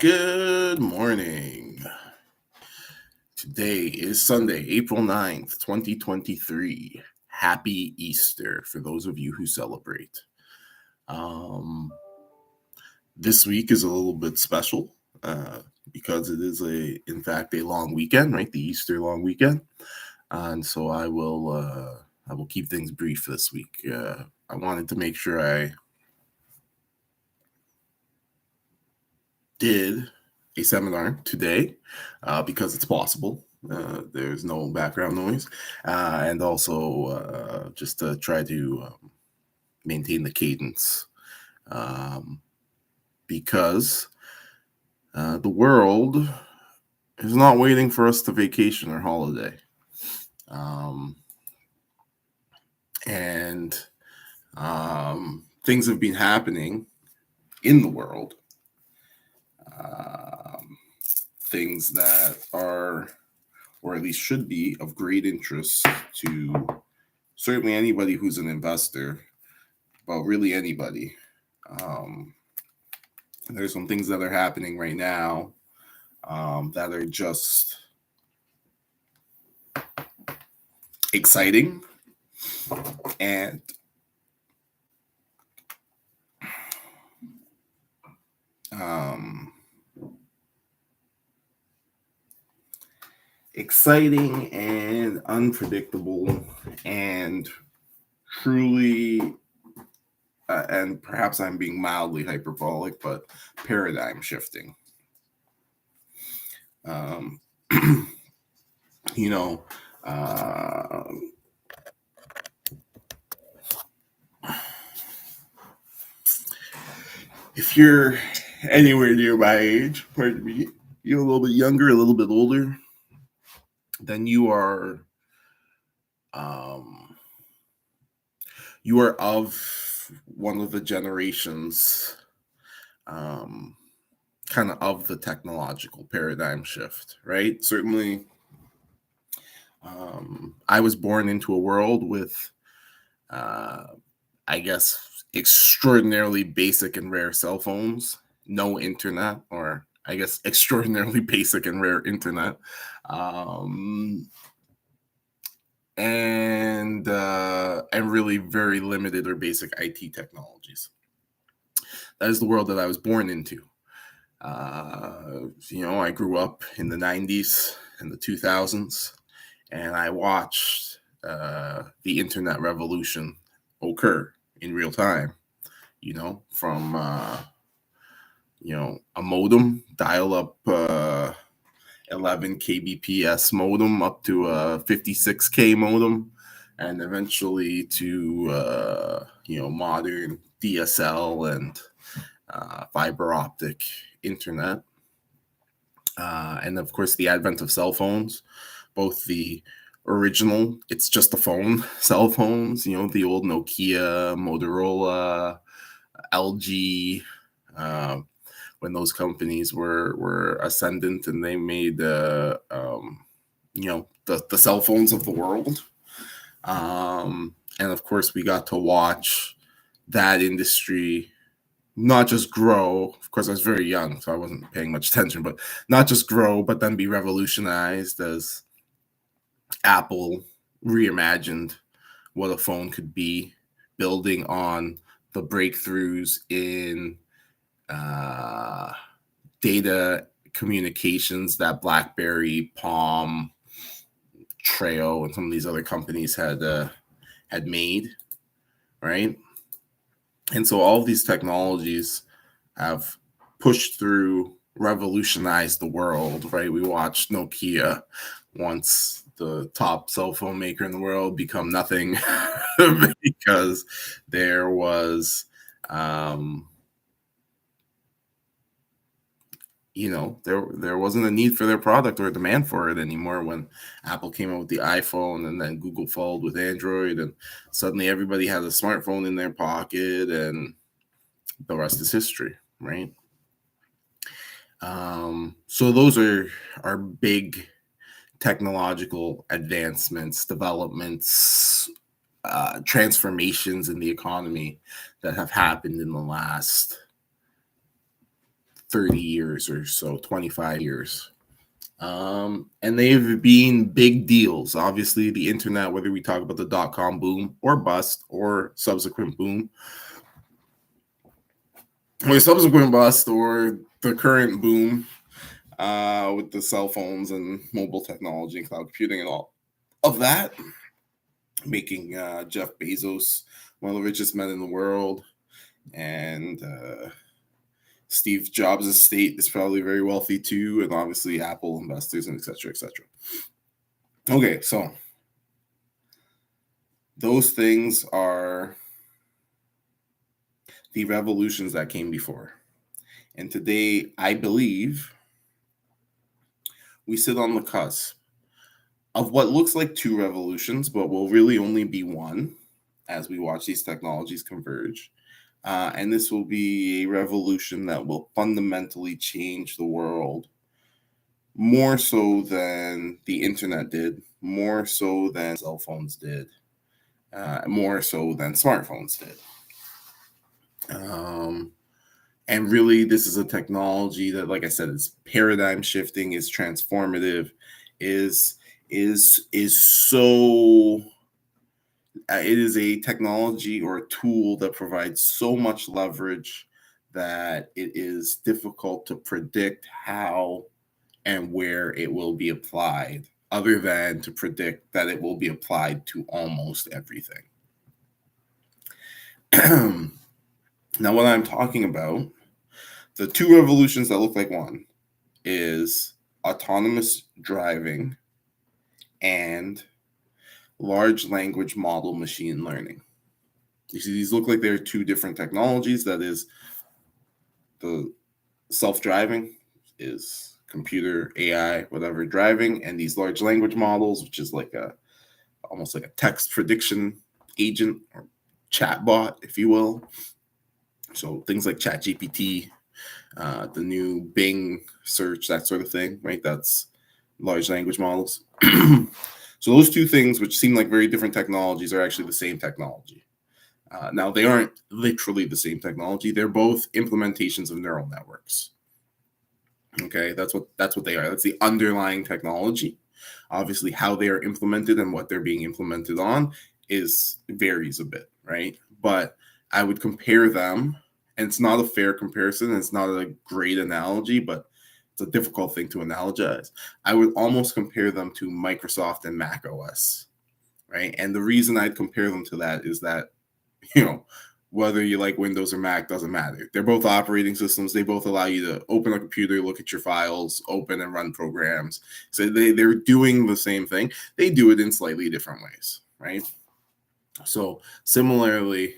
Good morning. Today is Sunday, April 9th, 2023. Happy Easter for those of you who celebrate. This week is a little bit special because it is, in fact, a long weekend, right? The Easter long weekend. And so I will keep things brief this week. I wanted to make sure I did a seminar today because it's possible. There's no background noise, and also just to try to maintain the cadence because the world is not waiting for us to vacation or holiday. And things have been happening in the world. Things that are, or at least should be, of great interest to certainly anybody who's an investor, but really anybody. There's some things that are happening right now that are just exciting and unpredictable and truly, and perhaps I'm being mildly hyperbolic, but paradigm shifting. If you're anywhere near my age, pardon me, you're a little bit younger, a little bit older, then you are of one of the generations kind of the technological paradigm shift, right? Certainly, I was born into a world with, I guess, extraordinarily basic and rare cell phones, no internet, or I guess extraordinarily basic and rare internet, and really very limited or basic IT technologies. That is the world that I was born into. I grew up in the 90s and the 2000s, and I watched the internet revolution occur in real time, from, a modem, dial-up 11 kbps modem up to a 56K modem, and eventually to, modern DSL and fiber optic internet. And of course, the advent of cell phones, both the original, it's just a phone, cell phones, the old Nokia, Motorola, LG, when those companies were ascendant and they made the cell phones of the world. And of course, we got to watch that industry not just grow. Of course, I was very young, so I wasn't paying much attention, but not just grow, but then be revolutionized as Apple reimagined what a phone could be, building on the breakthroughs in data communications that BlackBerry, Palm, Treo, and some of these other companies had made, right? And so all of these technologies have pushed through, revolutionized the world, right? We watched Nokia, once the top cell phone maker in the world, become nothing because there was, there wasn't a need for their product or a demand for it anymore when Apple came out with the iPhone, and then Google followed with Android, and suddenly everybody has a smartphone in their pocket, and the rest is history, right? So those are big technological advancements, developments, transformations in the economy that have happened in the last 30 years or so, 25 years. And they've been big deals. Obviously, the internet, whether we talk about the dot-com boom or bust or subsequent boom, or subsequent bust or the current boom with the cell phones and mobile technology and cloud computing and all of that, making Jeff Bezos one of the richest men in the world. And Steve Jobs' estate is probably very wealthy too, and obviously Apple investors and et cetera, et cetera. Okay, so those things are the revolutions that came before. And today, I believe we sit on the cusp of what looks like two revolutions, but will really only be one as we watch these technologies converge. And this will be a revolution that will fundamentally change the world more so than the internet did, more so than cell phones did, more so than smartphones did. And really, this is a technology that, like I said, is paradigm shifting, is transformative, is so. It is a technology or a tool that provides so much leverage that it is difficult to predict how and where it will be applied, other than to predict that it will be applied to almost everything. Now, what I'm talking about, the two revolutions that look like one, is autonomous driving and large language model machine learning. You see, these look like they're two different technologies. That is, the self-driving is computer, AI, whatever driving, and these large language models, which is like almost like a text prediction agent or chatbot, if you will. So things like ChatGPT, the new Bing search, that sort of thing, right? That's large language models. So those two things, which seem like very different technologies, are actually the same technology. Now, they aren't literally the same technology. They're both implementations of neural networks. Okay, that's what they are. That's the underlying technology. Obviously, how they are implemented and what they're being implemented on varies a bit, right? But I would compare them, and it's not a fair comparison. It's not a great analogy, but it's a difficult thing to analogize. I would almost compare them to Microsoft and Mac OS, right? And the reason I'd compare them to that is that, whether you like Windows or Mac doesn't matter. They're both operating systems. They both allow you to open a computer, look at your files, open and run programs. So they're doing the same thing. They do it in slightly different ways, right? So similarly,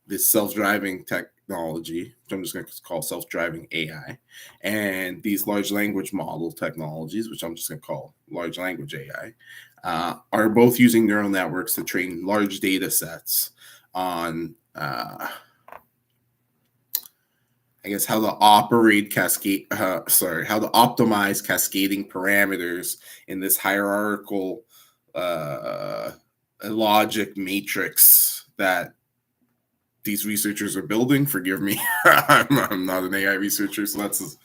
this self-driving technology, which I'm just going to call self-driving AI, and these large language model technologies, which I'm just going to call large language AI, are both using neural networks to train large data sets on, how to optimize cascading parameters in this hierarchical logic matrix that these researchers are building. Forgive me, I'm not an AI researcher, so that's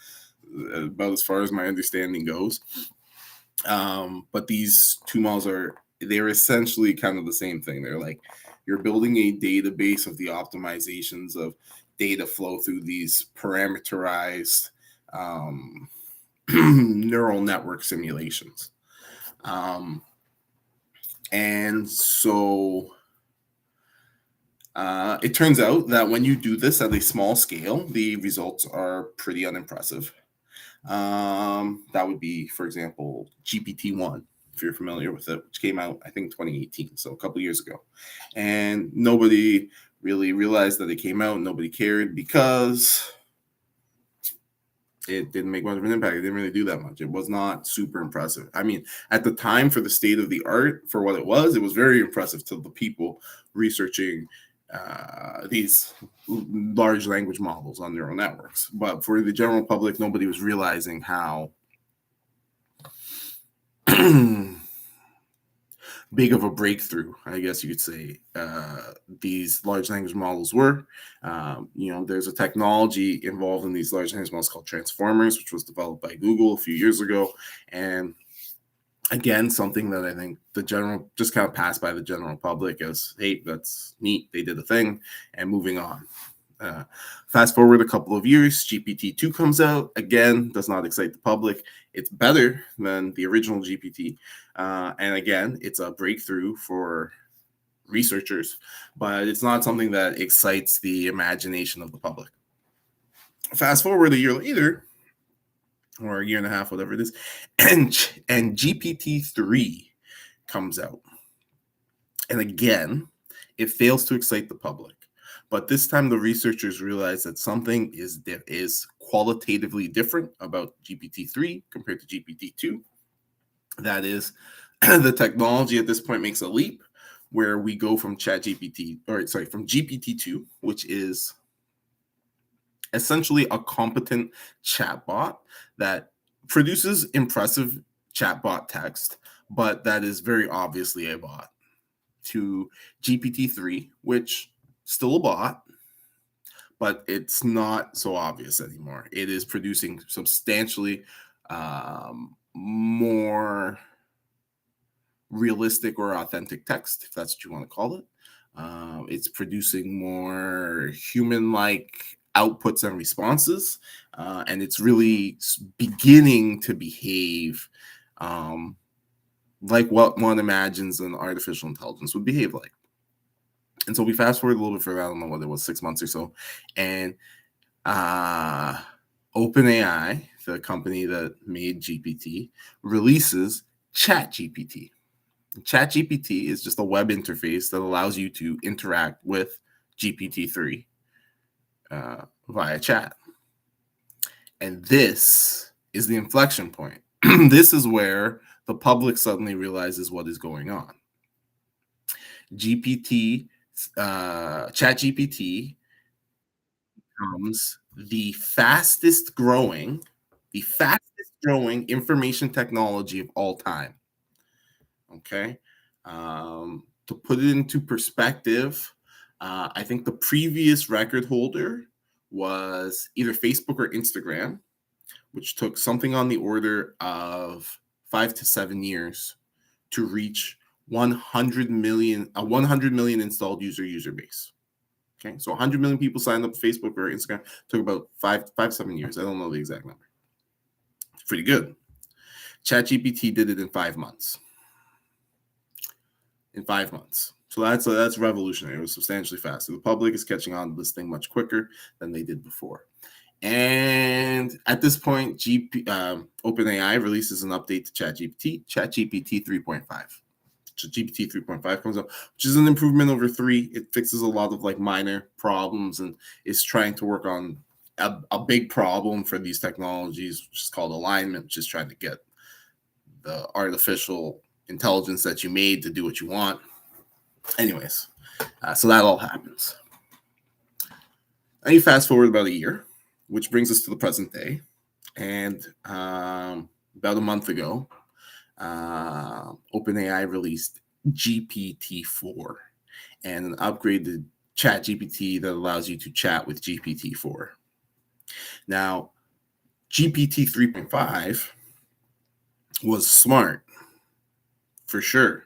about as far as my understanding goes. But these two models they're essentially kind of the same thing. They're like, you're building a database of the optimizations of data flow through these parameterized neural network simulations. And so it turns out that when you do this at a small scale, the results are pretty unimpressive. That would be, for example, GPT-1, if you're familiar with it, which came out, I think, 2018, so a couple years ago. And nobody really realized that it came out. Nobody cared because it didn't make much of an impact. It didn't really do that much. It was not super impressive. I mean, at the time, for the state of the art, for what it was very impressive to the people researching these large language models on neural networks. But for the general public, nobody was realizing how big of a breakthrough, I guess you could say, these large language models were. There's a technology involved in these large language models called transformers, which was developed by Google a few years ago. And again, something that I think the general just kind of passed by the general public as, hey, that's neat, they did a thing, and moving on. Fast forward a couple of years, GPT-2 comes out. Again, does not excite the public. It's better than the original GPT. And again, it's a breakthrough for researchers, but it's not something that excites the imagination of the public. Fast forward a year later, or a year and a half, whatever it is, and GPT-3 comes out. And again, it fails to excite the public. But this time, the researchers realize that something is qualitatively different about GPT-3 compared to GPT-2. That is, the technology at this point makes a leap where we go from from GPT-2, which is essentially a competent chatbot that produces impressive chatbot text, but that is very obviously a bot, to GPT-3, which still a bot, but it's not so obvious anymore. It is producing substantially more realistic or authentic text, if that's what you want to call it. It's producing more human-like outputs and responses, and it's really beginning to behave like what one imagines an artificial intelligence would behave like. And so we fast forward a little bit further, I don't know what it was, 6 months or so, and OpenAI, the company that made GPT, releases ChatGPT. ChatGPT is just a web interface that allows you to interact with GPT-3 via chat. And this is the inflection point. This is where the public suddenly realizes what is going on. ChatGPT becomes the fastest growing information technology of all time. Okay. To put it into perspective, I think the previous record holder was either Facebook or Instagram, which took something on the order of 5 to 7 years to reach 100 million installed user base. Okay, so 100 million people signed up to Facebook or Instagram. Took about 7 years. I don't know the exact number. It's pretty good. ChatGPT did it in 5 months. So that's revolutionary. It was substantially faster. The public is catching on to this thing much quicker than they did before. And at this point, OpenAI releases an update to ChatGPT 3.5. So GPT 3.5 comes out, which is an improvement over 3. It fixes a lot of like minor problems and is trying to work on a big problem for these technologies, which is called alignment, which is trying to get the artificial intelligence that you made to do what you want. Anyways, so that all happens. And you fast forward about a year, which brings us to the present day. And about a month ago, OpenAI released GPT-4 and an upgraded ChatGPT that allows you to chat with GPT-4. Now, GPT 3.5 was smart, for sure.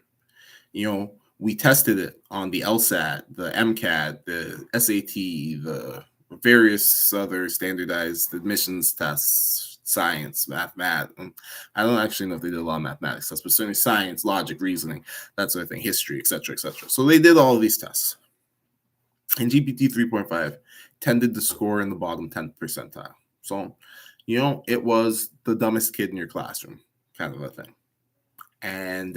We tested it on the LSAT, the MCAT, the SAT, the various other standardized admissions tests, science, math. I don't actually know if they did a lot of mathematics tests, but certainly science, logic, reasoning, that sort of thing, history, etc., etc. So they did all of these tests. And GPT 3.5 tended to score in the bottom 10th percentile. So, it was the dumbest kid in your classroom kind of a thing. And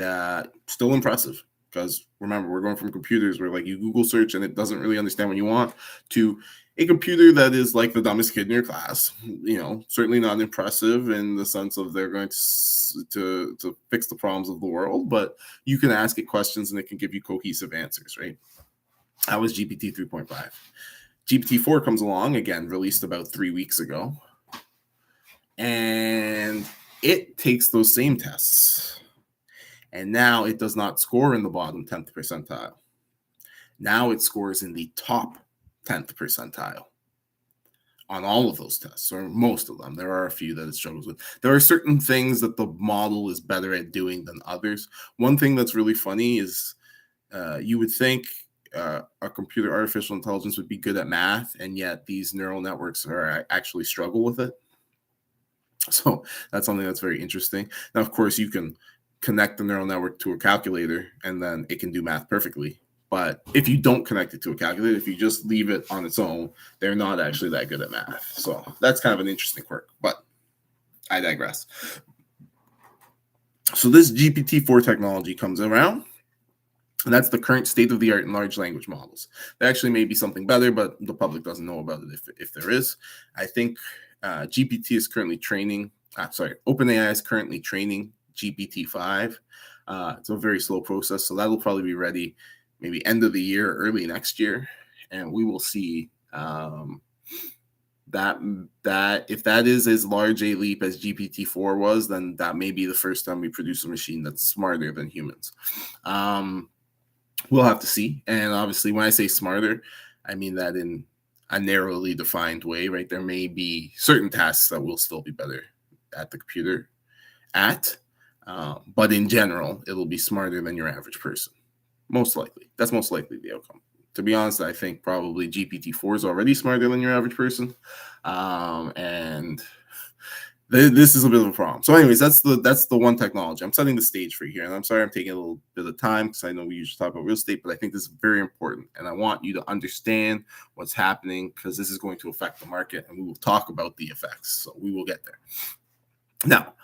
still impressive. Because remember, we're going from computers where like you Google search and it doesn't really understand what you want to a computer that is like the dumbest kid in your class. Certainly not impressive in the sense of they're going to fix the problems of the world, but you can ask it questions and it can give you cohesive answers, right? That was GPT 3.5. GPT-4 comes along, again, released about 3 weeks ago. And it takes those same tests And now it does not score in the bottom 10th percentile. Now it scores in the top 10th percentile on all of those tests, or most of them. There are a few that it struggles with. There are certain things that the model is better at doing than others. One thing that's really funny is you would think a computer artificial intelligence would be good at math, and yet these neural networks are actually struggle with it. So that's something that's very interesting. Now, of course, you can connect the neural network to a calculator and then it can do math perfectly. But if you don't connect it to a calculator, if you just leave it on its own, they're not actually that good at math. So that's kind of an interesting quirk, but I digress. So this GPT-4 technology comes around, and that's the current state of the art in large language models. There actually may be something better, but the public doesn't know about it if there is. I think GPT is currently training, OpenAI is currently training GPT-5. It's a very slow process, so that'll probably be ready maybe end of the year, early next year, and we will see that if that is as large a leap as GPT-4 was, then that may be the first time we produce a machine that's smarter than humans. We'll have to see. And obviously, when I say smarter, I mean that in a narrowly defined way, right? There may be certain tasks that will still be better at the computer at, but in general, it'll be smarter than your average person. Most likely. That's most likely the outcome. To be honest, I think probably GPT-4 is already smarter than your average person. And this is a bit of a problem. So anyways, that's the one technology. I'm setting the stage for you here. And I'm sorry I'm taking a little bit of time because I know we usually talk about real estate, but I think this is very important. And I want you to understand what's happening because this is going to affect the market and we will talk about the effects. So we will get there. Now,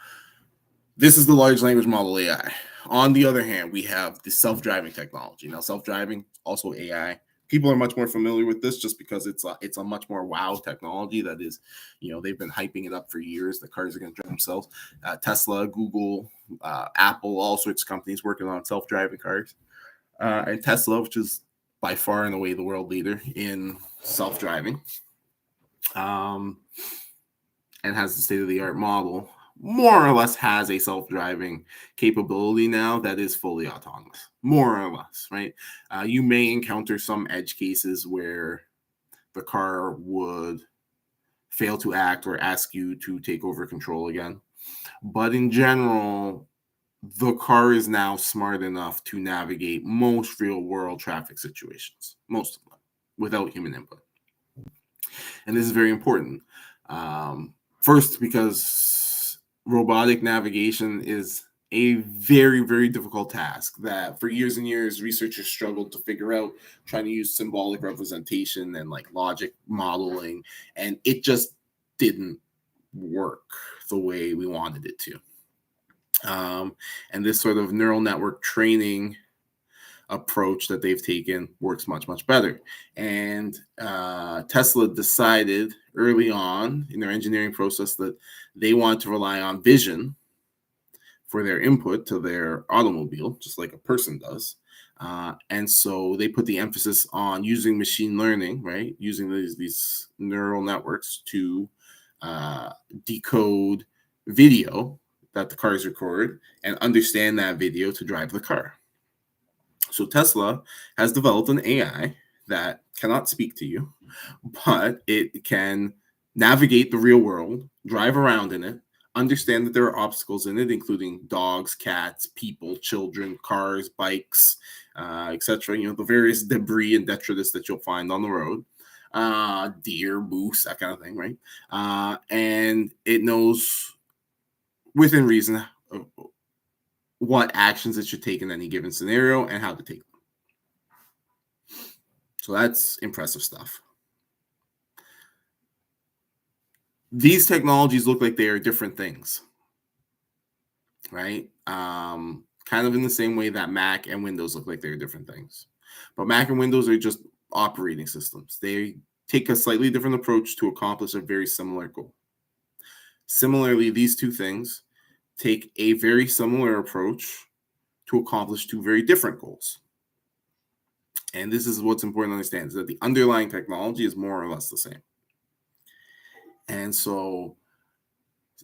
this is the large language model AI. On the other hand, we have the self-driving technology. Now, self-driving, also AI. People are much more familiar with this just because it's a much more wow technology that is, they've been hyping it up for years. The cars are going to drive themselves. Tesla, Google, Apple, all sorts of companies working on self-driving cars. And Tesla, which is by far and away the world leader in self-driving, and has the state-of-the-art model, more or less has a self-driving capability now that is fully autonomous, more or less, right? You may encounter some edge cases where the car would fail to act or ask you to take over control again. But in general, the car is now smart enough to navigate most real-world traffic situations, most of them, without human input. And this is very important. First, because robotic navigation is a very, very difficult task that for years and years, researchers struggled to figure out, trying to use symbolic representation and like logic modeling, and it just didn't work the way we wanted it to. And this sort of neural network training approach that they've taken works much, much better. And Tesla decided early on in their engineering process that they want to rely on vision for their input to their automobile, just like a person does. And so they put the emphasis on using machine learning, right? Using these neural networks to decode video that the cars record and understand that video to drive the car. So Tesla has developed an AI that cannot speak to you, but it can navigate the real world, drive around in it, understand that there are obstacles in it, including dogs, cats, people, children, cars, bikes, etc. The various debris and detritus that you'll find on the road, deer, moose, that kind of thing, right? And it knows within reason what actions it should take in any given scenario and how to take them. So that's impressive stuff. These technologies look like they are different things, right? Kind of in the same way that Mac and Windows look like they're different things. But Mac and Windows are just operating systems. They take a slightly different approach to accomplish a very similar goal. Similarly, these two things take a very similar approach to accomplish two very different goals. And this is what's important to understand, is that the underlying technology is more or less the same. And so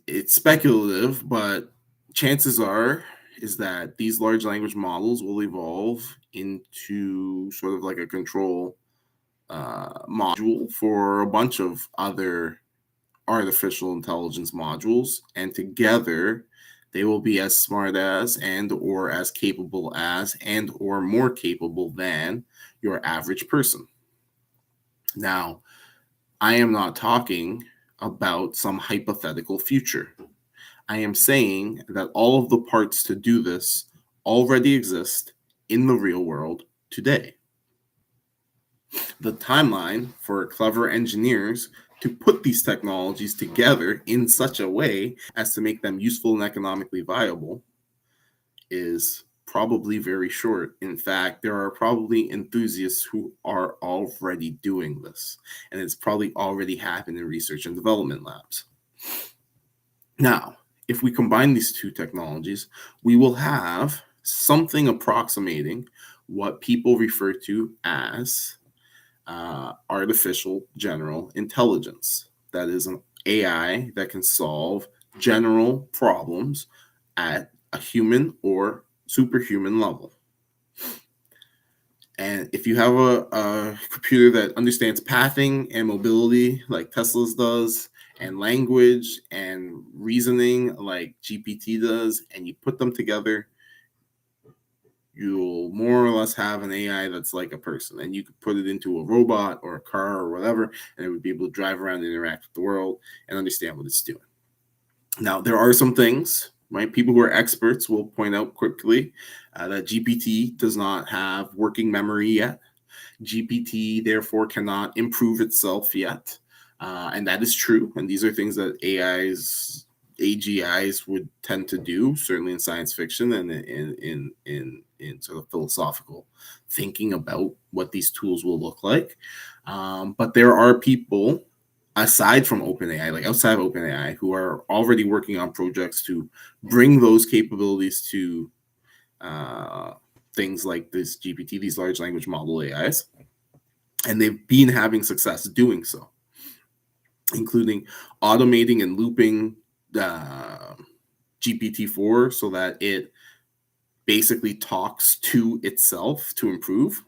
it's speculative, but chances are is that these large language models will evolve into sort of like a control module for a bunch of other artificial intelligence modules, and together they will be as smart as and or as capable as and or more capable than your average person. Now, I am not talking about some hypothetical future. I am saying that all of the parts to do this already exist in the real world today. The timeline for clever engineers to put these technologies together in such a way as to make them useful and economically viable is probably very short. In fact, there are probably enthusiasts who are already doing this, and it's probably already happened in research and development labs. Now, if we combine these two technologies, we will have something approximating what people refer to as artificial general intelligence. That is an AI that can solve general problems at a human or superhuman level. And if you have a computer that understands pathing and mobility like Tesla's does, and language and reasoning like GPT does, and you put them together, you'll more or less have an AI that's like a person, and you could put it into a robot or a car or whatever, and it would be able to drive around and interact with the world and understand what it's doing. Now, there are some things, right? People who are experts will point out quickly that GPT does not have working memory yet. GPT, therefore, cannot improve itself yet. And that is true. And these are things that AGIs would tend to do, certainly in science fiction and in sort of philosophical thinking about what these tools will look like. But there are people aside from OpenAI, like outside of OpenAI, who are already working on projects to bring those capabilities to things like this GPT, these large language model AIs. And they've been having success doing so, including automating and looping GPT-4 so that it basically talks to itself to improve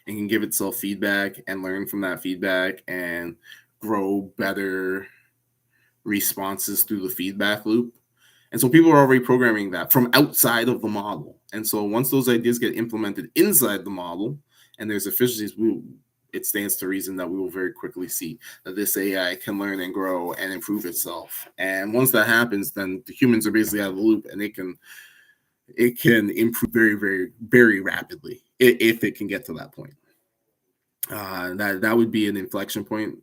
and can give itself feedback and learn from that feedback and grow better responses through the feedback loop. And so people are already programming that from outside of the model. And so once those ideas get implemented inside the model and there's efficiencies, it stands to reason that we will very quickly see that this AI can learn and grow and improve itself. And once that happens, then the humans are basically out of the loop, and it can improve very, very, very rapidly if it can get to that point. That would be an inflection point,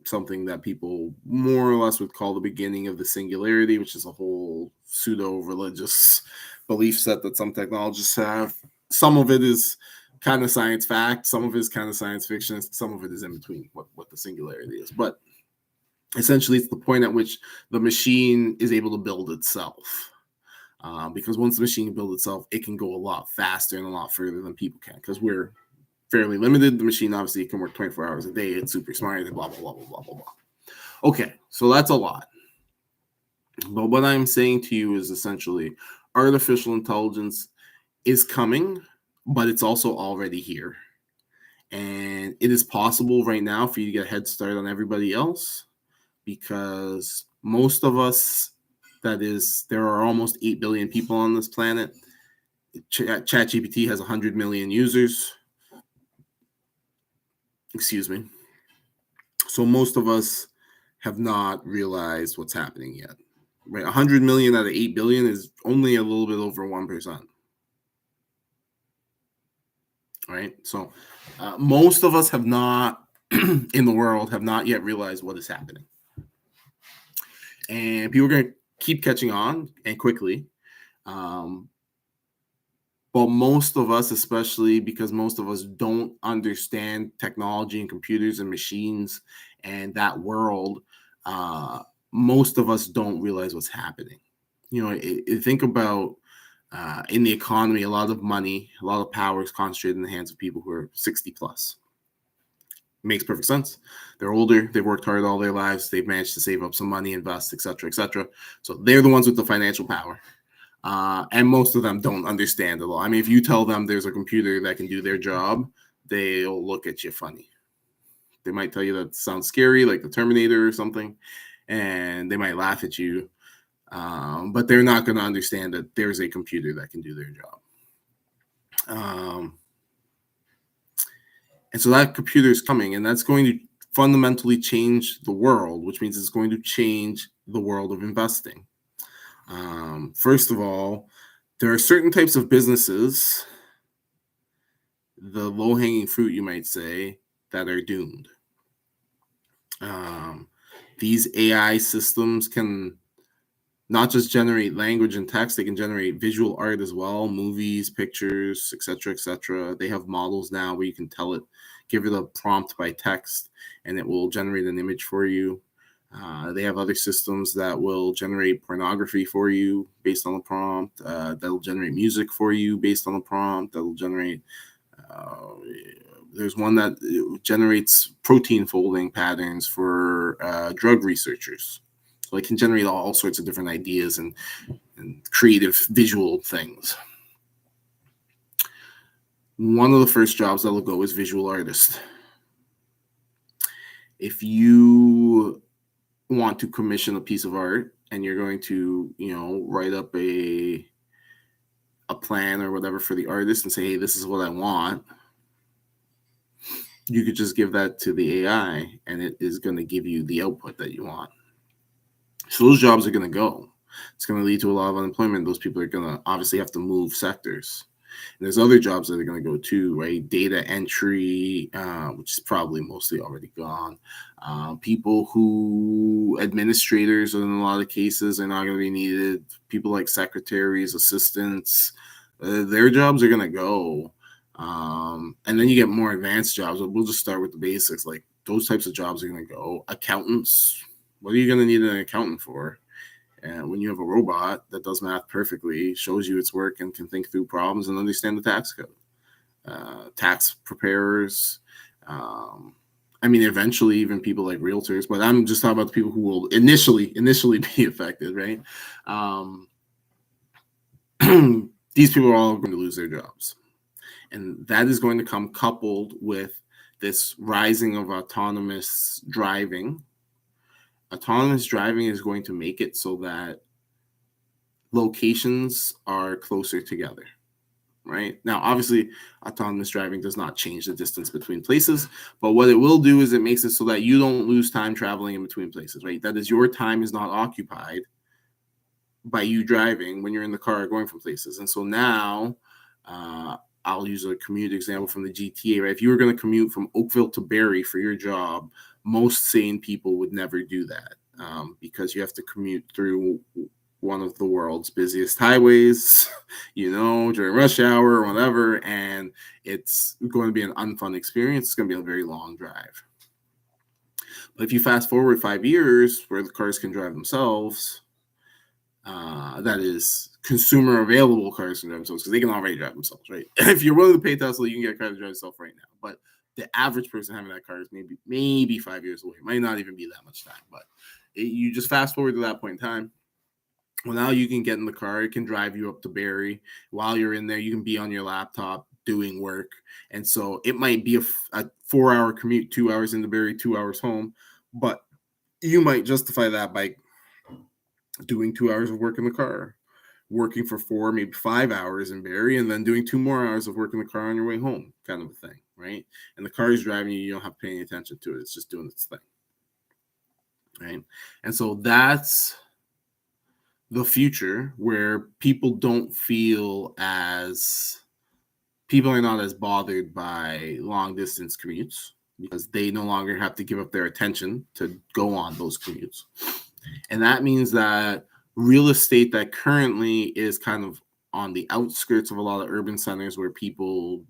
something that people more or less would call the beginning of the singularity, which is a whole pseudo-religious belief set that some technologists have. Some of it is kind of science fact, some of it is kind of science fiction, some of it is in between what the singularity is. But essentially, it's the point at which the machine is able to build itself. Because once the machine can build itself, it can go a lot faster and a lot further than people can, because we're fairly limited. The machine obviously can work 24 hours a day. It's super smart and blah, blah, blah, blah, blah, blah, blah. Okay, so that's a lot. But what I'm saying to you is essentially artificial intelligence is coming, but it's also already here. And it is possible right now for you to get a head start on everybody else, because most of us, that is, there are almost 8 billion people on this planet. ChatGPT has 100 million users. Excuse me. So most of us have not realized what's happening yet. Right? 100 million out of 8 billion is only a little bit over 1%. Right? So most of us have not, in the world, have not yet realized what is happening. And people are going to keep catching on, and quickly. But most of us, especially because most of us don't understand technology and computers and machines and that world, most of us don't realize what's happening. You know, think about in the economy, a lot of money, a lot of power is concentrated in the hands of people who are 60 plus. It makes perfect sense. They're older, they've worked hard all their lives, they've managed to save up some money, invest, etc., etc. So they're the ones with the financial power. And most of them don't understand it all. I mean, if you tell them there's a computer that can do their job, they'll look at you funny. They might tell you that sounds scary, like the Terminator or something, and they might laugh at you. But they're not going to understand that there's a computer that can do their job. And so that computer is coming, and that's going to fundamentally change the world, which means it's going to change the world of investing. First of all, there are certain types of businesses, the low-hanging fruit, you might say, that are doomed. These AI systems can not just generate language and text, they can generate visual art as well, movies, pictures, etc., etc. They have models now where you can tell it, give it a prompt by text, and it will generate an image for you. They have other systems that will generate pornography for you based on the prompt. That'll generate music for you based on the prompt. That'll generate. There's one that generates protein folding patterns for drug researchers. So it can generate all sorts of different ideas and creative visual things. One of the first jobs that will go is visual artist. If you want to commission a piece of art and you're going to, write up a plan or whatever for the artist and say, hey, this is what I want, you could just give that to the AI and it is going to give you the output that you want. So those jobs are going to go. It's going to lead to a lot of unemployment. Those people are going to obviously have to move sectors. And there's other jobs that are going to go too, right? Data entry, which is probably mostly already gone. People administrators in a lot of cases are not going to be needed. People like secretaries, assistants, their jobs are going to go. And then you get more advanced jobs. We'll just start with the basics. Like those types of jobs are going to go. Accountants, what are you going to need an accountant for? And when you have a robot that does math perfectly, shows you its work and can think through problems and understand the tax code. Tax preparers. Eventually even people like realtors, but I'm just talking about the people who will initially be affected, right? These people are all going to lose their jobs. And that is going to come coupled with this rising of autonomous driving. Autonomous driving is going to make it so that locations are closer together, right? Now, obviously, autonomous driving does not change the distance between places, but what it will do is it makes it so that you don't lose time traveling in between places, right? That is, your time is not occupied by you driving when you're in the car going from places. And so now, I'll use a commute example from the GTA, right? If you were going to commute from Oakville to Barrie for your job, most sane people would never do that because you have to commute through one of the world's busiest highways, during rush hour or whatever, and it's going to be an unfun experience. It's going to be a very long drive. But if you fast forward 5 years where the cars can drive themselves, that is consumer available cars can drive themselves because they can already drive themselves, right? If you're willing to pay Tesla, you can get a car to drive itself right now. But the average person having that car is maybe 5 years away. It might not even be that much time, but you just fast forward to that point in time. Well, now you can get in the car. It can drive you up to Barrie. While you're in there, you can be on your laptop doing work. And so it might be a 4-hour commute, 2 hours into Barrie, 2 hours home. But you might justify that by doing 2 hours of work in the car, working for 4, maybe 5 hours in Barrie, and then doing 2 more hours of work in the car on your way home, kind of a thing, right? And the car is driving you. You don't have to pay any attention to it. It's just doing its thing, right? And so that's the future where people are not as bothered by long distance commutes because they no longer have to give up their attention to go on those commutes. And that means that real estate that currently is kind of on the outskirts of a lot of urban centers where people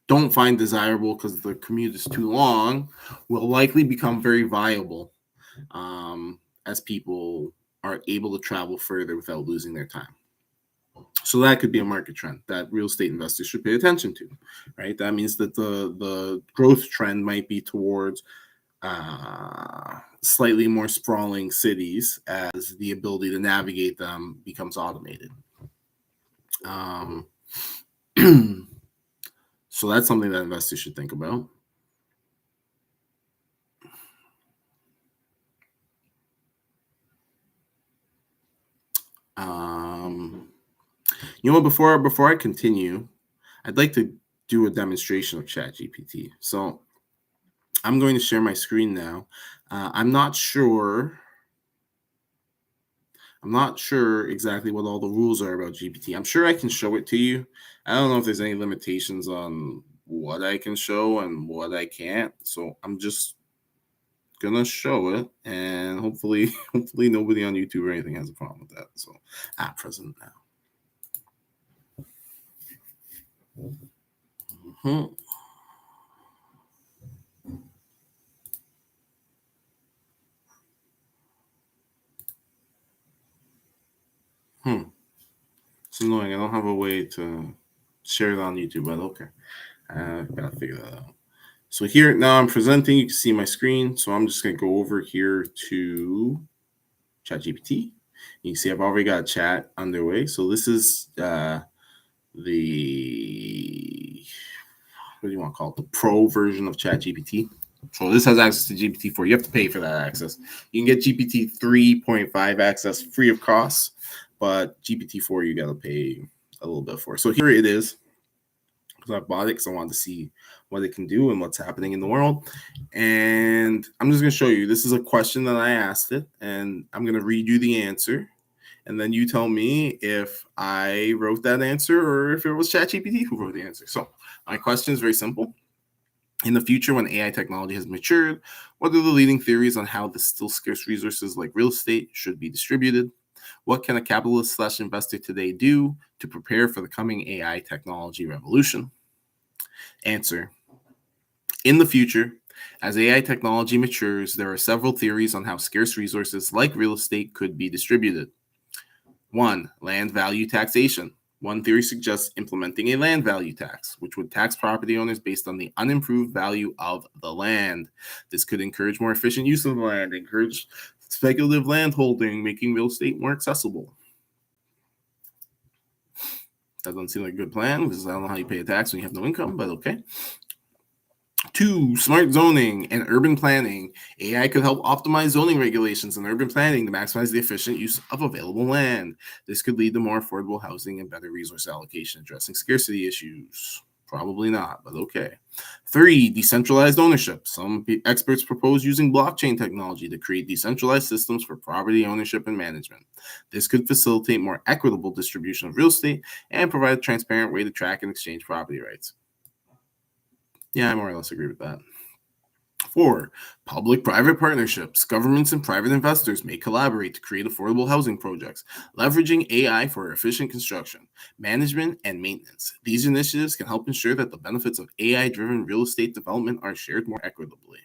don't find desirable because the commute is too long will likely become very viable as people are able to travel further without losing their time. So that could be a market trend that real estate investors should pay attention to, right? That means that the growth trend might be towards slightly more sprawling cities as the ability to navigate them becomes automated. So that's something that investors should think about. You know, before I continue, I'd like to do a demonstration of ChatGPT. So I'm going to share my screen now. I'm not sure exactly what all the rules are about GPT. I'm sure I can show it to you. I don't know if there's any limitations on what I can show and what I can't. So I'm just gonna show it, and hopefully nobody on YouTube or anything has a problem with that. So at present now. Mm-hmm. It's annoying. I don't have a way to share it on YouTube, but okay. I gotta figure that out. So here now I'm presenting. You can see my screen. So I'm just gonna go over here to ChatGPT. You can see I've already got a chat underway. So this is the what do you want to call it? The pro version of ChatGPT. So this has access to GPT-4. You have to pay for that access. You can get GPT 3.5 access free of cost, but GPT-4 you got to pay a little bit for. So here it is. Because I bought it because I wanted to see what it can do and what's happening in the world. And I'm just going to show you. This is a question that I asked it, and I'm going to read you the answer. And then you tell me if I wrote that answer or if it was ChatGPT who wrote the answer. So my question is very simple. In the future, when AI technology has matured, what are the leading theories on how the still scarce resources like real estate should be distributed? What can a capitalist/investor today do to prepare for the coming AI technology revolution? Answer. In the future, as AI technology matures, there are several theories on how scarce resources like real estate could be distributed. 1. Land value taxation. One theory suggests implementing a land value tax, which would tax property owners based on the unimproved value of the land. This could encourage more efficient use of the land, encourage speculative land holding, making real estate more accessible. Doesn't seem like a good plan because I don't know how you pay a tax when you have no income, but okay. 2. Smart zoning and urban planning. AI could help optimize zoning regulations and urban planning to maximize the efficient use of available land. This could lead to more affordable housing and better resource allocation, addressing scarcity issues. Probably not, but okay. 3. Decentralized ownership. Some experts propose using blockchain technology to create decentralized systems for property ownership and management. This could facilitate more equitable distribution of real estate and provide a transparent way to track and exchange property rights. Yeah, I more or less agree with that. 4. Public-private partnerships. Governments and private investors may collaborate to create affordable housing projects, leveraging AI for efficient construction, management, and maintenance. These initiatives can help ensure that the benefits of AI-driven real estate development are shared more equitably.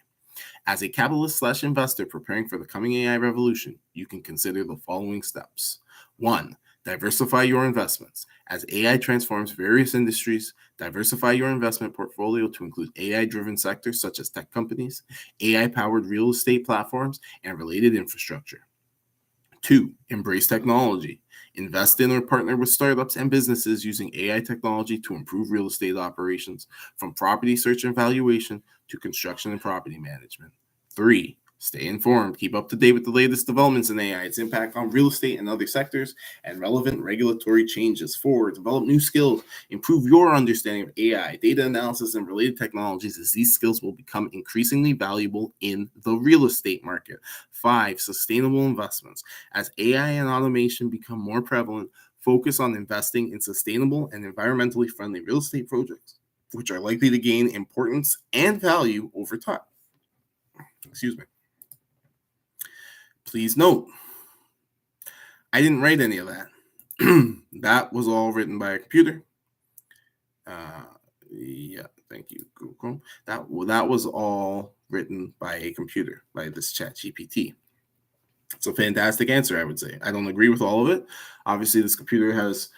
As a capitalist/investor preparing for the coming AI revolution, you can consider the following steps. 1. Diversify your investments. As AI transforms various industries, diversify your investment portfolio to include AI-driven sectors such as tech companies, AI-powered real estate platforms, and related infrastructure. 2. Embrace technology. Invest in or partner with startups and businesses using AI technology to improve real estate operations, from property search and valuation to construction and property management. 3. Stay informed. Keep up to date with the latest developments in AI, its impact on real estate and other sectors, and relevant regulatory changes. 4. Develop new skills. Improve your understanding of AI, data analysis, and related technologies, as these skills will become increasingly valuable in the real estate market. 5. Sustainable investments. As AI and automation become more prevalent, focus on investing in sustainable and environmentally friendly real estate projects, which are likely to gain importance and value over time. Excuse me. Please note, I didn't write any of that. That was all written by a computer. Yeah, thank you, Google. That was all written by a computer, by this ChatGPT. It's a fantastic answer, I would say. I don't agree with all of it. Obviously, this computer has,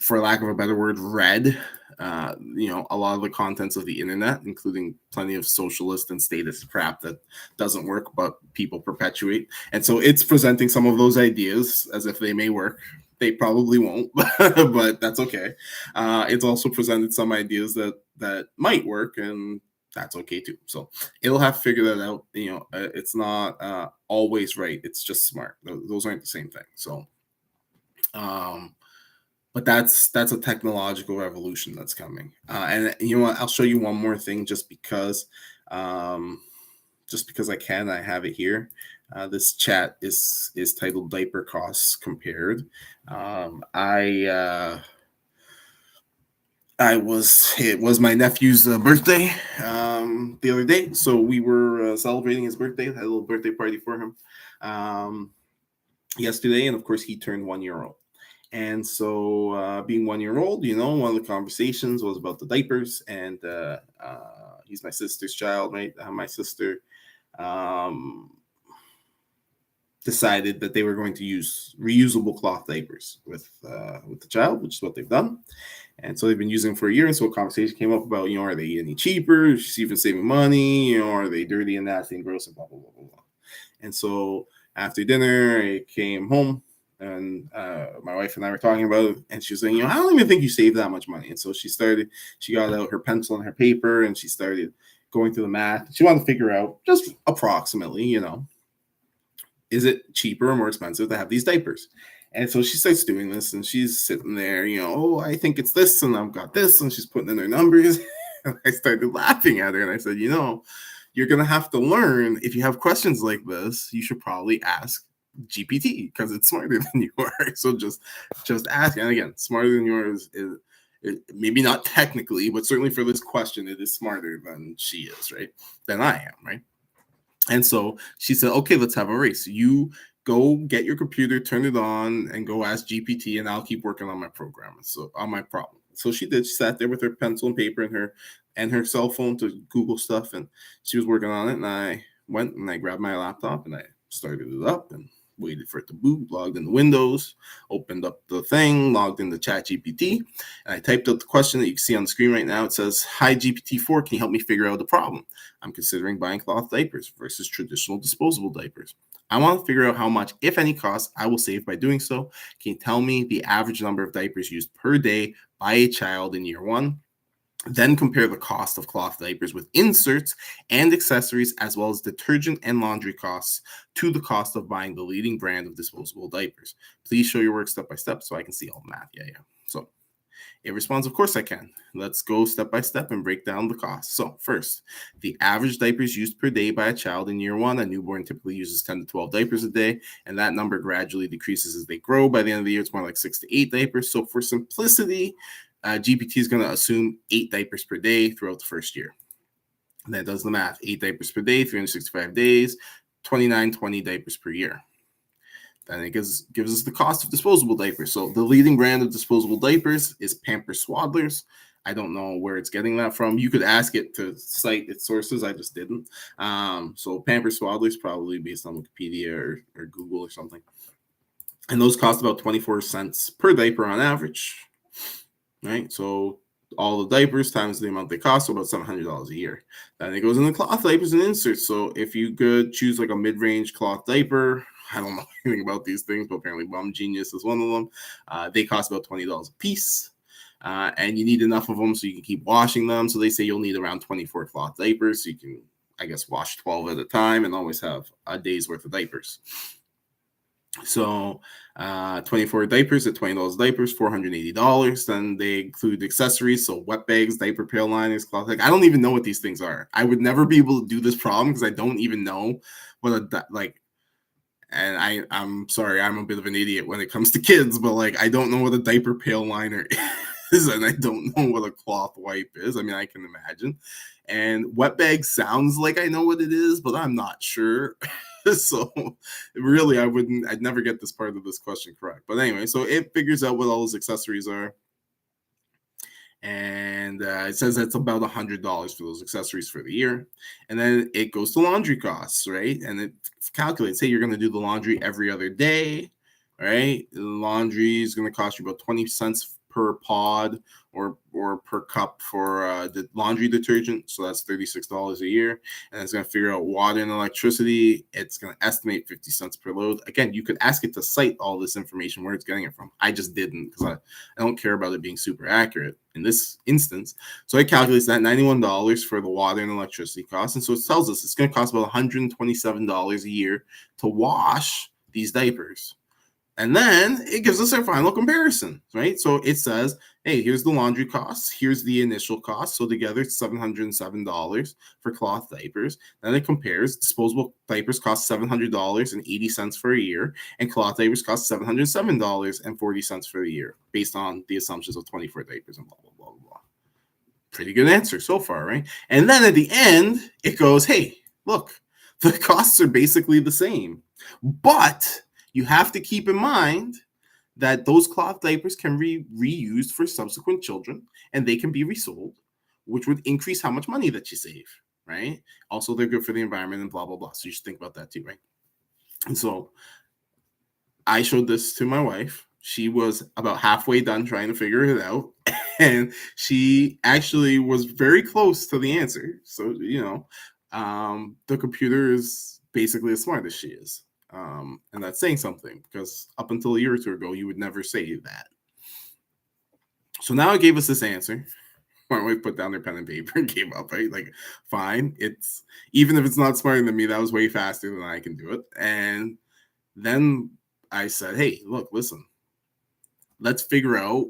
for lack of a better word, read a lot of the contents of the internet, including plenty of socialist and statist crap that doesn't work, but people perpetuate. And so it's presenting some of those ideas as if they may work. They probably won't, but that's okay. It's also presented some ideas that might work, and that's okay too. So it'll have to figure that out. It's not always right. It's just smart. Those aren't the same thing. So, but that's a technological revolution that's coming. And you know what? I'll show you one more thing, just because I can. I have it here. This chat is titled "Diaper Costs Compared." It was my nephew's birthday the other day, so we were celebrating his birthday. Had a little birthday party for him yesterday, and of course he turned 1 year old. And so being 1 year old, one of the conversations was about the diapers, and he's my sister's child, right? My sister decided that they were going to use reusable cloth diapers with the child, which is what they've done. And so they've been using them for a year. And so a conversation came up about, are they any cheaper? She's even saving money, are they dirty and nasty and gross and blah, blah, blah, blah, blah. And so after dinner, I came home, and my wife and I were talking about it, and she was saying, I don't even think you saved that much money. And so she got out her pencil and her paper, and she started going through the math. She wanted to figure out just approximately, is it cheaper or more expensive to have these diapers? And so she starts doing this, and she's sitting there, I think it's this, and I've got this, and she's putting in her numbers. And I started laughing at her, and I said, you're going to have to learn, if you have questions like this, you should probably ask GPT, because it's smarter than you are. So just ask. And again, smarter than yours is maybe not technically, but certainly for this question, it is smarter than she is, right? Than I am, right? And so she said, okay, let's have a race. You go get your computer, turn it on, and go ask GPT, and I'll keep working on my program. So on my problem. So she did. She sat there with her pencil and paper and her cell phone to Google stuff, and she was working on it. And I went and I grabbed my laptop and I started it up and waited for it to boot, logged into Windows, opened up the thing, logged into ChatGPT, and I typed out the question that you can see on the screen right now. It says, "Hi GPT-4, can you help me figure out the problem? I'm considering buying cloth diapers versus traditional disposable diapers. I want to figure out how much, if any, cost I will save by doing so. Can you tell me the average number of diapers used per day by a child in year one? Then compare the cost of cloth diapers with inserts and accessories, as well as detergent and laundry costs, to the cost of buying the leading brand of disposable diapers. Please show your work step by step so I can see all the math." Yeah. So it responds, "Of course I can. Let's go step by step and break down the costs." So first, the average diapers used per day by a child in year one. A newborn typically uses 10 to 12 diapers a day, and that number gradually decreases as they grow. By the end of the year, it's more like 6 to 8 diapers. So for simplicity, GPT is going to assume 8 diapers per day throughout the first year. And that does the math. 8 diapers per day, 365 days, 20 diapers per year. Then it gives us the cost of disposable diapers. So the leading brand of disposable diapers is Pampers Swaddlers. I don't know where it's getting that from. You could ask it to cite its sources. I just didn't. So Pampers Swaddlers, probably based on Wikipedia or Google or something. And those cost about 24 cents per diaper on average. Right, so all the diapers times the amount they cost, so about $700 a year. Then it goes into cloth diapers and inserts. So if you could choose like a mid-range cloth diaper, I don't know anything about these things, but apparently Bum Genius is one of them. They cost about $20 a piece, and you need enough of them so you can keep washing them. So they say you'll need around 24 cloth diapers, so you can, I guess, wash 12 at a time and always have a day's worth of diapers. So 24 diapers at $20 diapers, $480. Then they include accessories, so wet bags, diaper pail liners, cloth. I don't even know what these things are. I would never be able to do this problem because I don't even know what and I'm sorry, I'm a bit of an idiot when it comes to kids, but I don't know what a diaper pail liner is, and I don't know what a cloth wipe is. I mean, I can imagine. And wet bag sounds like I know what it is, but I'm not sure. So really, I'd never get this part of this question correct. But anyway, so it figures out what all those accessories are. And it says that's about $100 for those accessories for the year. And then it goes to laundry costs, right? And it calculates, hey, you're going to do the laundry every other day, right? The laundry is going to cost you about 20 cents per pod or per cup for the laundry detergent. So that's $36 a year. And it's going to figure out water and electricity. It's going to estimate 50 cents per load. Again, you could ask it to cite all this information where it's getting it from. I just didn't because I don't care about it being super accurate in this instance. So it calculates that $91 for the water and electricity costs. And so it tells us it's going to cost about $127 a year to wash these diapers. And then it gives us our final comparison, right? So it says, hey, here's the laundry costs. Here's the initial cost. So together it's $707 for cloth diapers. Then it compares disposable diapers cost $700.80 for a year, and cloth diapers cost $707.40 for a year, based on the assumptions of 24 diapers and blah, blah, blah, blah. Pretty good answer so far, right? And then at the end, it goes, hey, look, the costs are basically the same. But you have to keep in mind that those cloth diapers can be reused for subsequent children, and they can be resold, which would increase how much money that you save, right? Also, they're good for the environment and blah, blah, blah. So you should think about that too, right? And so I showed this to my wife. She was about halfway done trying to figure it out, and she actually was very close to the answer. So, the computer is basically as smart as she is. And that's saying something, because up until a year or two ago, you would never say that. So now it gave us this answer. My wife put down their pen and paper and gave up, right? Like, fine. It's, even if it's not smarter than me, that was way faster than I can do it. And then I said, hey, look, listen, let's figure out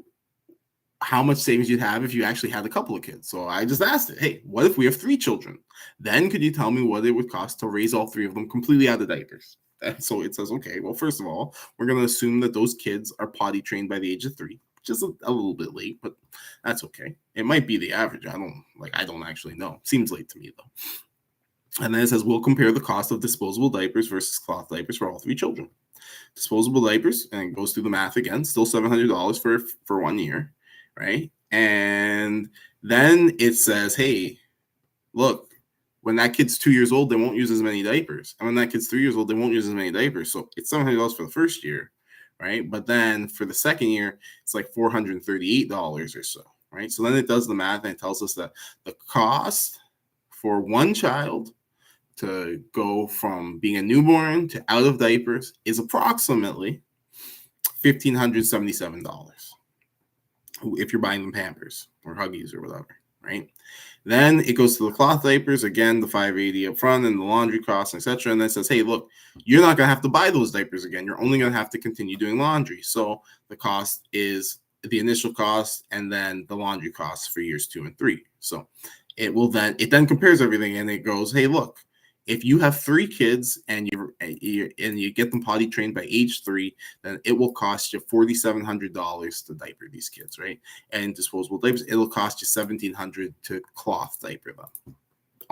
how much savings you'd have if you actually had a couple of kids. So I just asked it, hey, what if we have 3 children? Then could you tell me what it would cost to raise all 3 of them completely out of diapers? And so it says, okay, well, first of all, we're going to assume that those kids are potty trained by the age of 3, which is a little bit late, but that's okay. It might be the average. I don't actually know. Seems late to me, though. And then it says, we'll compare the cost of disposable diapers versus cloth diapers for all 3 children. Disposable diapers, and it goes through the math again, still $700 for 1 year, right? And then it says, hey, look, when that kid's 2 years old, they won't use as many diapers. And when that kid's 3 years old, they won't use as many diapers. So it's $700 for the first year, right? But then for the second year, it's like $438 or so, right? So then it does the math and it tells us that the cost for one child to go from being a newborn to out of diapers is approximately $1,577 if you're buying them Pampers or Huggies or whatever, right? Then it goes to the cloth diapers, again, the $580 up front and the laundry costs, etc. And then it says, hey, look, you're not going to have to buy those diapers again. You're only going to have to continue doing laundry. So the cost is the initial cost and then the laundry costs for years 2 and 3. So it then compares everything and it goes, hey, look, if you have 3 kids and you get them potty trained by age 3, then it will cost you $4,700 to diaper these kids, right? And disposable diapers, it'll cost you $1,700 to cloth diaper them.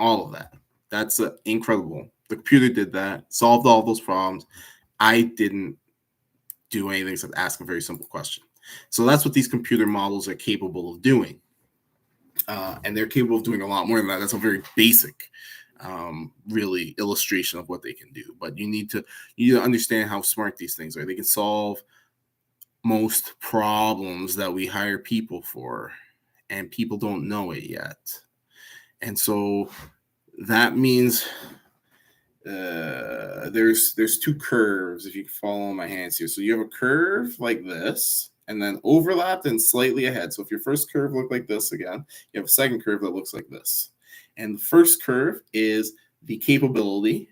All of that. That's incredible. The computer did that, solved all those problems. I didn't do anything except ask a very simple question. So that's what these computer models are capable of doing. And they're capable of doing a lot more than that. That's a very basic really illustration of what they can do, but you need to understand how smart these things are. They can solve most problems that we hire people for, and people don't know it yet. And so that means there's 2 curves, if you follow my hands here. So you have a curve like this, and then overlapped and slightly ahead. So if your first curve looked like this again, you have a second curve that looks like this. And the first curve is the capability,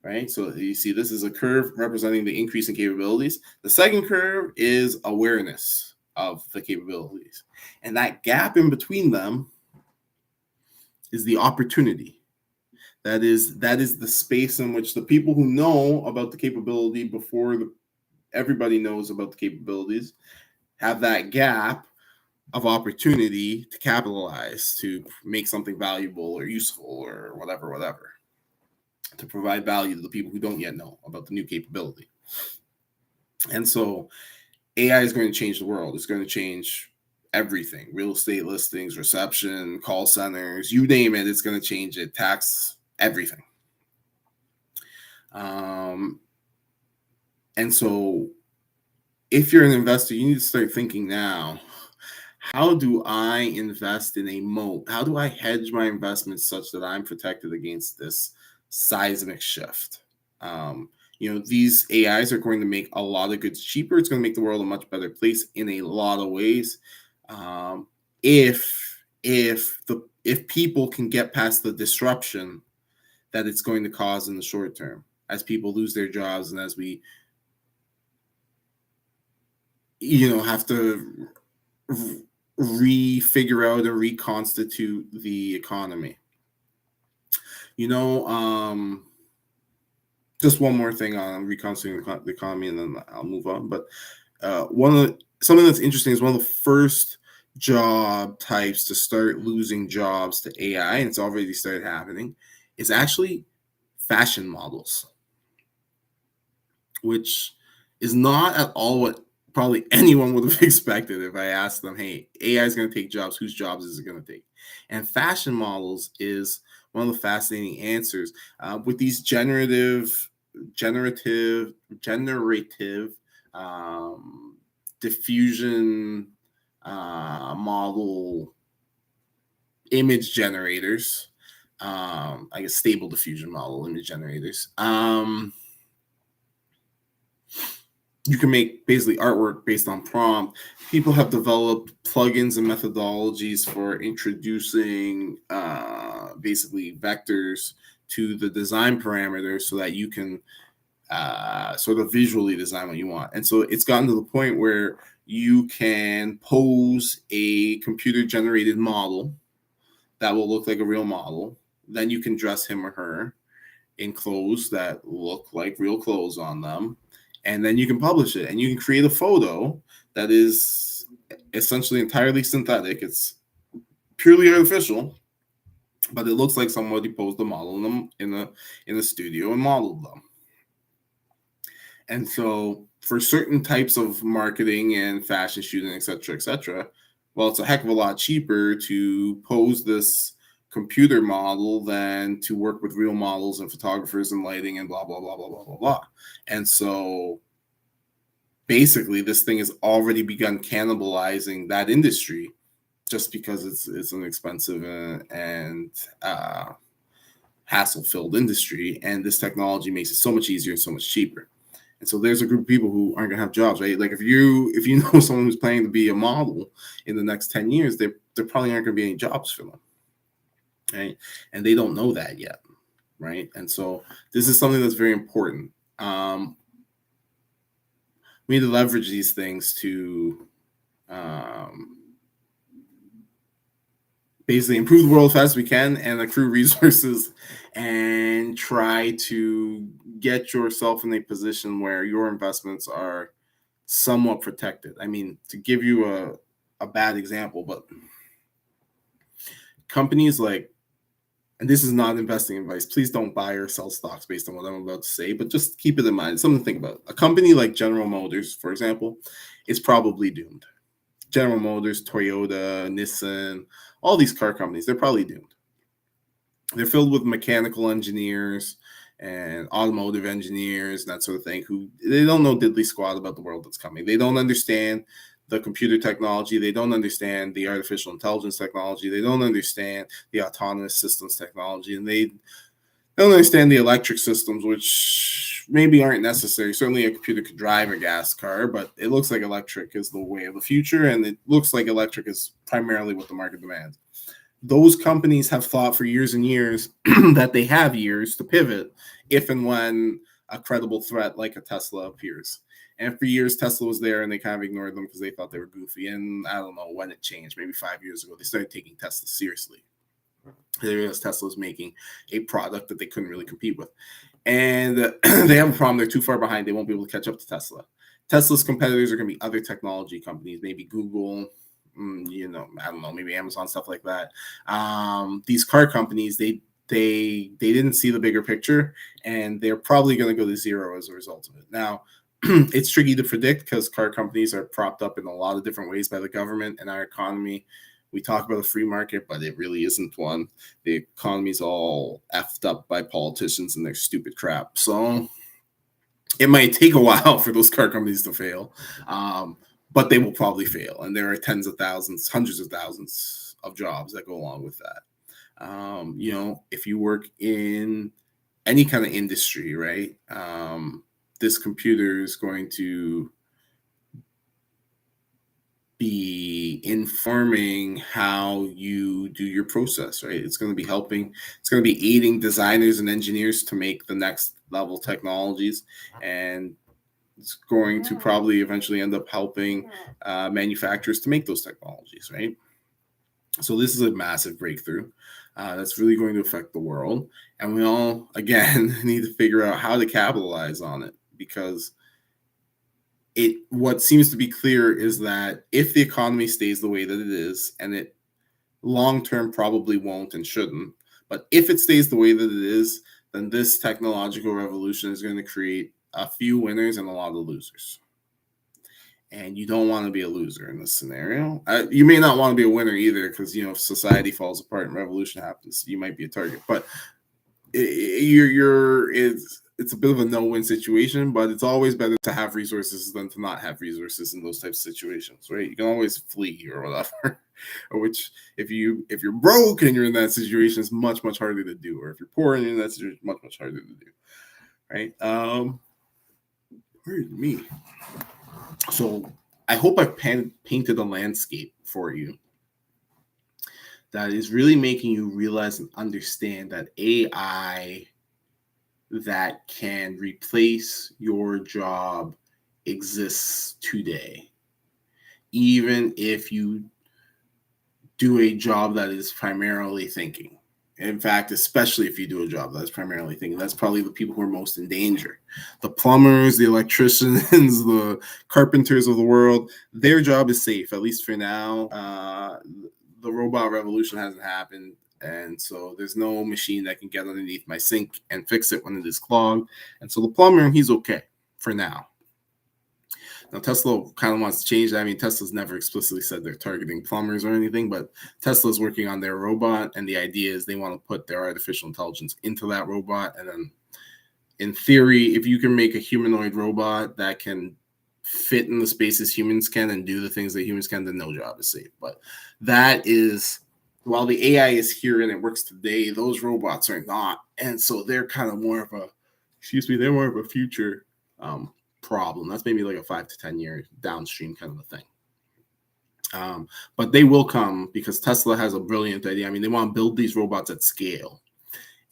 right? So you see this is a curve representing the increase in capabilities. The second curve is awareness of the capabilities. And that gap in between them is the opportunity. That is the space in which the people who know about the capability before everybody knows about the capabilities have that gap of opportunity to capitalize, to make something valuable or useful or whatever, to provide value to the people who don't yet know about the new capability. And so AI is going to change the world. It's going to change everything: real estate listings, reception, call centers, you name it, it's going to change it, tax, everything. And so if you're an investor, you need to start thinking now, how do I invest in a moat? How do I hedge my investments such that I'm protected against this seismic shift? These AIs are going to make a lot of goods cheaper. It's going to make the world a much better place in a lot of ways. If people can get past the disruption that it's going to cause in the short term, as people lose their jobs and as we, have to refigure out and reconstitute the economy. Just one more thing on reconstituting the economy, and then I'll move on. But something that's interesting is one of the first job types to start losing jobs to AI, and it's already started happening, is actually fashion models, which is not at all what probably anyone would have expected if I asked them, hey, AI is going to take jobs. Whose jobs is it going to take? And fashion models is one of the fascinating answers. With these generative diffusion model image generators, I guess stable diffusion model image generators, you can make basically artwork based on prompt. People have developed plugins and methodologies for introducing basically vectors to the design parameters so that you can sort of visually design what you want. And so it's gotten to the point where you can pose a computer-generated model that will look like a real model. Then you can dress him or her in clothes that look like real clothes on them. And then you can publish it, and you can create a photo that is essentially entirely synthetic. It's purely artificial, but it looks like somebody posed the model in a studio and modeled them. And so for certain types of marketing and fashion shooting, et cetera, well, it's a heck of a lot cheaper to pose this computer model than to work with real models and photographers and lighting and blah, blah, blah, blah, blah, blah, blah. And so basically this thing has already begun cannibalizing that industry just because it's an expensive and hassle-filled industry. And this technology makes it so much easier and so much cheaper. And so there's a group of people who aren't going to have jobs, right? Like if you know someone who's planning to be a model in the next 10 years, there probably aren't going to be any jobs for them, right? And they don't know that yet, right? And so this is something that's very important. We need to leverage these things to basically improve the world as fast as we can and accrue resources and try to get yourself in a position where your investments are somewhat protected. I mean, to give you a bad example, but companies like, and this is not investing advice, please don't buy or sell stocks based on what I'm about to say, but just keep it in mind. It's something to think about. A company like General Motors, for example, is probably doomed. General Motors, Toyota, Nissan, all these car companies, they're probably doomed. They're filled with mechanical engineers and automotive engineers and that sort of thing who they don't know diddly squat about the world that's coming. They don't understand the computer technology. They don't understand the artificial intelligence technology. They don't understand the autonomous systems technology. And they don't understand the electric systems, which maybe aren't necessary. Certainly a computer could drive a gas car, but it looks like electric is the way of the future. And it looks like electric is primarily what the market demands. Those companies have thought for years and years that they have years to pivot if and when a credible threat like a Tesla appears. And for years, Tesla was there and they kind of ignored them because they thought they were goofy. And I don't know when it changed, maybe 5 years ago, they started taking Tesla seriously. They realized Tesla was making a product that they couldn't really compete with. And they have a problem. They're too far behind. They won't be able to catch up to Tesla. Tesla's competitors are going to be other technology companies, maybe Google, I don't know, maybe Amazon, stuff like that. These car companies, they didn't see the bigger picture, and they're probably going to go to zero as a result of it. Now, it's tricky to predict because car companies are propped up in a lot of different ways by the government and our economy. We talk about a free market, but it really isn't one. The economy's all effed up by politicians and their stupid crap. So It might take a while for those car companies to fail, but they will probably fail. And there are tens of thousands, hundreds of thousands of jobs that go along with that. If you work in any kind of industry, right? This computer is going to be informing how you do your process, right? It's going to be helping, it's going to be aiding designers and engineers to make the next level technologies. And it's going to probably eventually end up helping manufacturers to make those technologies, right? So this is a massive breakthrough that's really going to affect the world. And we all, again, need to figure out how to capitalize on it, because what seems to be clear is that if the economy stays the way that it is, and it long term probably won't and shouldn't, but if it stays the way that it is, then this technological revolution is going to create a few winners and a lot of losers. And you don't want to be a loser in this scenario. You may not want to be a winner either, because if society falls apart and revolution happens, you might be a target. But it's a bit of a no-win situation, but it's always better to have resources than to not have resources in those types of situations, right? You can always flee or whatever. Or which, if you're broke and you're in that situation, it's much harder to do. Or if you're poor and you're in that situation, it's much harder to do, right? Pardon me. So I hope I've painted a landscape for you that is really making you realize and understand that AI that can replace your job exists today. Even if you do a job that is primarily thinking. In fact, especially if you do a job that's primarily thinking, that's probably the people who are most in danger. The plumbers, the electricians, the carpenters of the world, their job is safe, at least for now. The robot revolution hasn't happened. And so there's no machine that can get underneath my sink and fix it when it is clogged. And so the plumber, he's okay for now. Now, Tesla kind of wants to change that. I mean, Tesla's never explicitly said they're targeting plumbers or anything, but Tesla's working on their robot, and the idea is they want to put their artificial intelligence into that robot. And then, in theory, if you can make a humanoid robot that can fit in the spaces humans can and do the things that humans can, then no job is safe. But that is, while the AI is here and it works today, those robots are not. And so they're kind of more of a, they're more of a future problem. That's maybe like a 5 to 10 year downstream kind of a thing. But they will come, because Tesla has a brilliant idea. I mean, they want to build these robots at scale.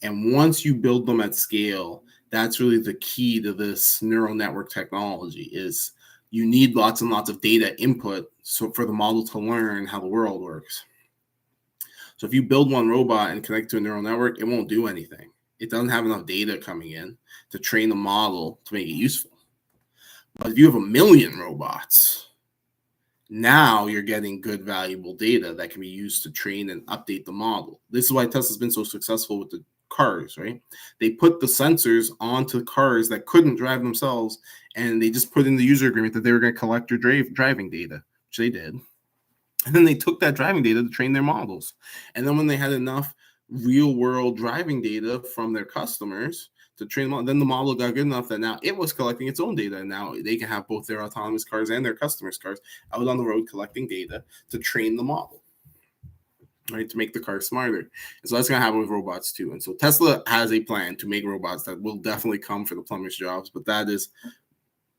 And once you build them at scale, that's really the key to this neural network technology, is you need lots and lots of data input for the model to learn how the world works. So if you build one robot and connect to a neural network, it won't do anything. It doesn't have enough data coming in to train the model to make it useful. But if you have 1 million robots, now you're getting good, valuable data that can be used to train and update the model. This is why Tesla's been so successful with the cars, right? They put the sensors onto cars that couldn't drive themselves, and they just put in the user agreement that they were going to collect your driving data, which they did. And then they took that driving data to train their models. And then when they had enough real-world driving data from their customers to train them, then the model got good enough that now it was collecting its own data. And now they can have both their autonomous cars and their customers' cars out on the road collecting data to train the model, right, to make the car smarter. And so that's going to happen with robots too. And so Tesla has a plan to make robots that will definitely come for the plumbers' jobs, but that is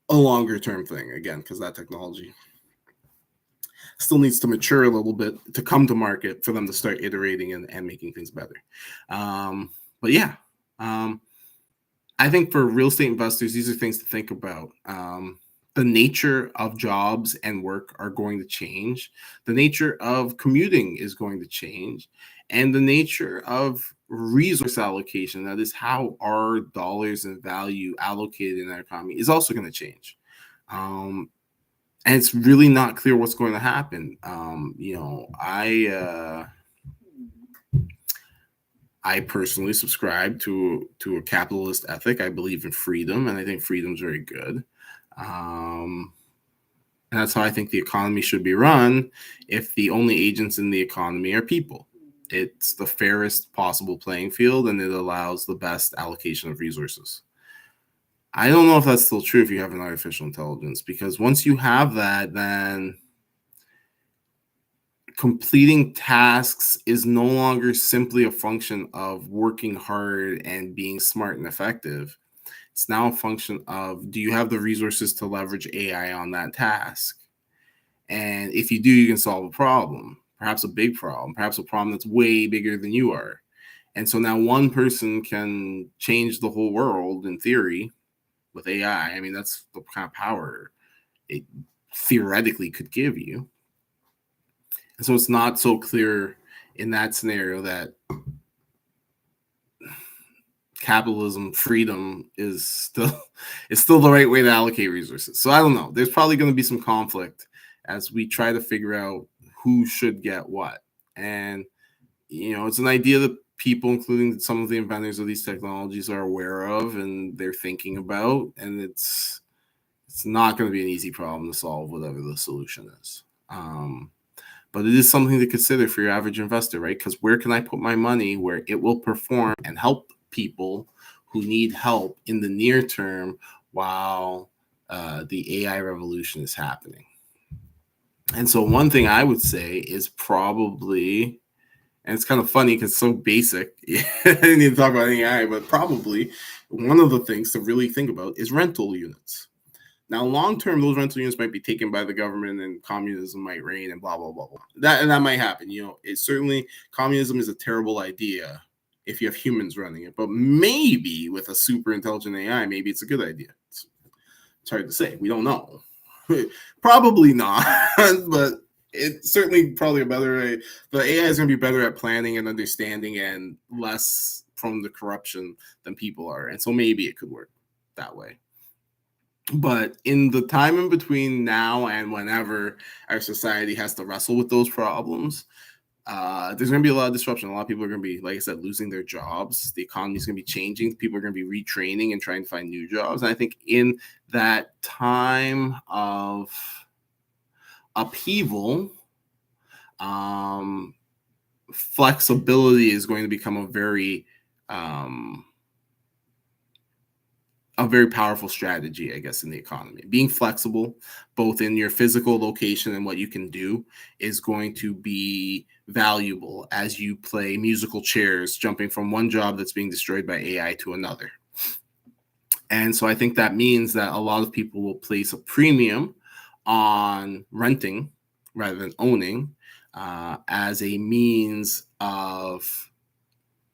a longer term thing, again, because that technology still needs to mature a little bit to come to market for them to start iterating and making things better. But yeah, I think for real estate investors, these are things to think about. The nature of jobs and work are going to change. The nature of commuting is going to change. And the nature of resource allocation, that is how our dollars and value allocated in our economy, is also going to change. And it's really not clear what's going to happen. I personally subscribe to a capitalist ethic. I believe in freedom, and I think freedom's very good. And that's how I think the economy should be run, if the only agents in the economy are people. It's the fairest possible playing field, and it allows the best allocation of resources. I don't know if that's still true if you have an artificial intelligence, because once you have that, then completing tasks is no longer simply a function of working hard and being smart and effective. It's now a function of, do you have the resources to leverage AI on that task? And if you do, you can solve a problem, perhaps a big problem, perhaps a problem that's way bigger than you are. And so now one person can change the whole world in theory with AI. I mean, that's the kind of power it theoretically could give you. And so it's not so clear in that scenario that capitalism, freedom is still the right way to allocate resources. So I don't know. There's probably going to be some conflict as we try to figure out who should get what. And it's an idea that people, including some of the inventors of these technologies, are aware of and they're thinking about. And it's not going to be an easy problem to solve, whatever the solution is. But it is something to consider for your average investor, right? Because where can I put my money where it will perform and help people who need help in the near term while the AI revolution is happening? And so one thing I would say is probably, and it's kind of funny because it's so basic, I didn't need to talk about AI, but probably one of the things to really think about is rental units. Now, long term, those rental units might be taken by the government, and communism might reign, and blah blah blah blah. That might happen. It's certainly, communism is a terrible idea if you have humans running it, but maybe with a super intelligent AI, maybe it's a good idea. It's hard to say. We don't know. Probably not, but it's certainly probably a better. The AI is going to be better at planning and understanding, and less prone to corruption than people are, and so maybe it could work that way. But in the time in between now and whenever our society has to wrestle with those problems, there's going to be a lot of disruption. A lot of people are going to be, like I said, losing their jobs. The economy is going to be changing. People are going to be retraining and trying to find new jobs. And I think in that time of upheaval, flexibility is going to become a very powerful strategy, I guess, in the economy. Being flexible, both in your physical location and what you can do, is going to be valuable as you play musical chairs, jumping from one job that's being destroyed by AI to another. And so I think that means that a lot of people will place a premium on renting rather than owning as a means of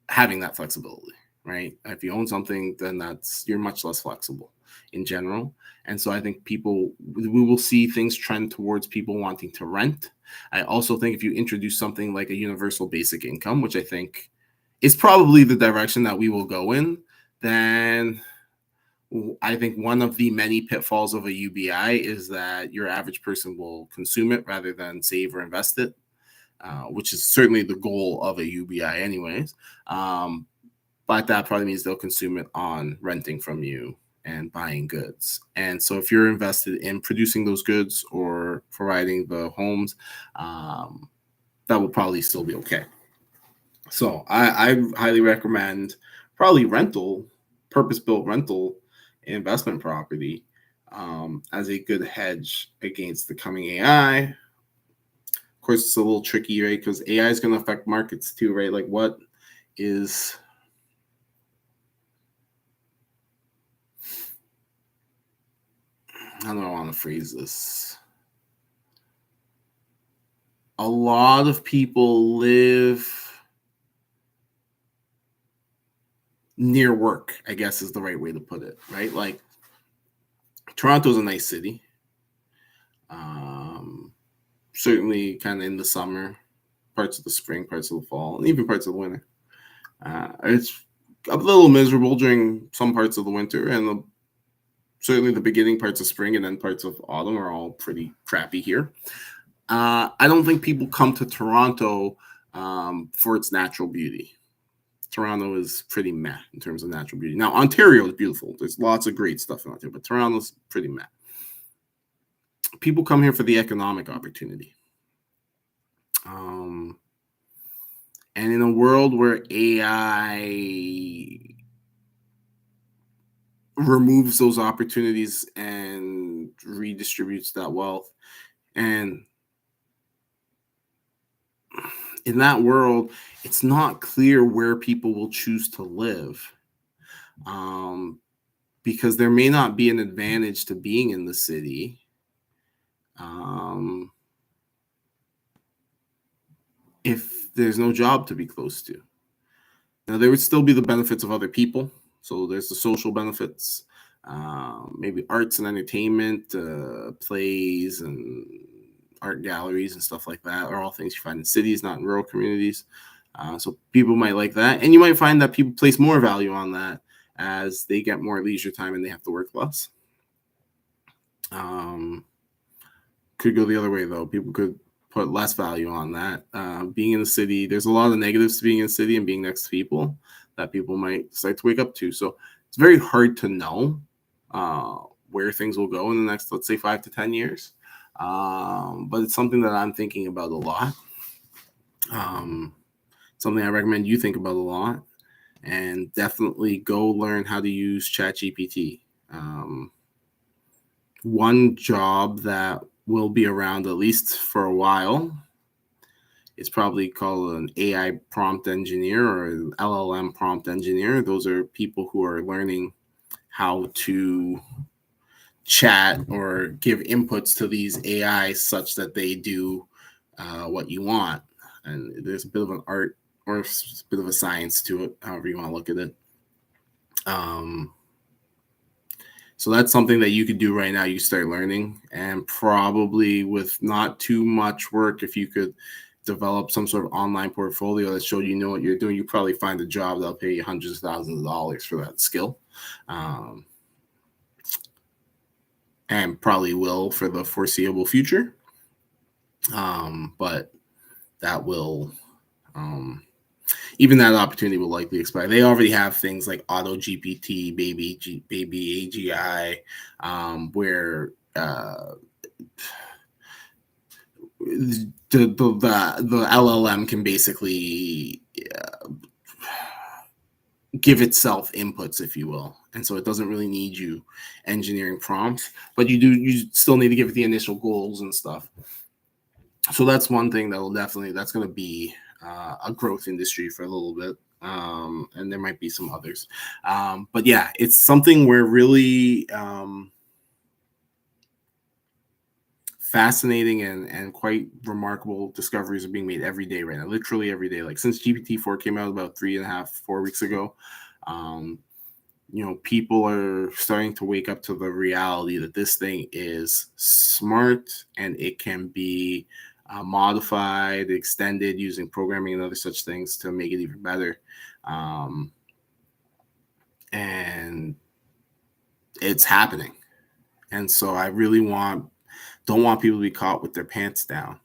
having that flexibility. Right? If you own something, then you're much less flexible in general. And so I think we will see things trend towards people wanting to rent. I also think if you introduce something like a universal basic income, which I think is probably the direction that we will go in, then I think one of the many pitfalls of a UBI is that your average person will consume it rather than save or invest it, which is certainly the goal of a UBI anyways. But that probably means they'll consume it on renting from you and buying goods. And so if you're invested in producing those goods or providing the homes, that will probably still be okay. So I highly recommend probably purpose-built rental investment property as a good hedge against the coming AI. Of course, it's a little tricky, right? Because AI is going to affect markets too, right? Like what is... How do I want to phrase this? A lot of people live near work, I guess is the right way to put it, right? Like Toronto's a nice city. Certainly kind of in the summer, parts of the spring, parts of the fall, and even parts of the winter. It's a little miserable during some parts of the winter, and certainly the beginning parts of spring and then parts of autumn are all pretty crappy here. I don't think people come to Toronto for its natural beauty. Toronto is pretty meh in terms of natural beauty. Now, Ontario is beautiful. There's lots of great stuff in Ontario, but Toronto's pretty meh. People come here for the economic opportunity. And in a world where AI removes those opportunities and redistributes that wealth. And in that world, it's not clear where people will choose to live, because there may not be an advantage to being in the city. If there's no job to be close to. Now, there would still be the benefits of other people. So there's the social benefits, maybe arts and entertainment, plays and art galleries and stuff like that are all things you find in cities, not in rural communities. So people might like that. And you might find that people place more value on that as they get more leisure time and they have to work less. Could go the other way, though. People could put less value on that. Being in the city, there's a lot of negatives to being in the city and being next to people that people might start to wake up to. So it's very hard to know where things will go in the next, let's say, 5 to 10 years. But it's something that I'm thinking about a lot. Something I recommend you think about a lot. And definitely go learn how to use ChatGPT. One job that will be around at least for a while is probably called an AI prompt engineer or an LLM prompt engineer. Those are people who are learning how to chat or give inputs to these AIs such that they do what you want. And there's a bit of an art or a bit of a science to it, however you want to look at it. So that's something that you could do right now. You start learning, and probably with not too much work, if you could develop some sort of online portfolio that showed you know what you're doing, you probably find a job that'll pay you hundreds of thousands of dollars for that skill. And probably will for the foreseeable future. But that will, even that opportunity will likely expire. They already have things like Auto GPT, Baby AGI, where the LLM can basically give itself inputs, if you will, and so it doesn't really need you engineering prompts, but you still need to give it the initial goals and stuff. So that's one thing that will definitely, that's going to be a growth industry for a little bit, and there might be some others, but yeah, it's something where really fascinating and quite remarkable discoveries are being made every day right now, literally every day. Like since GPT-4 came out about 3.5-4 weeks ago, people are starting to wake up to the reality that this thing is smart and it can be modified, extended using programming and other such things to make it even better. And it's happening. And so I really don't want people to be caught with their pants down.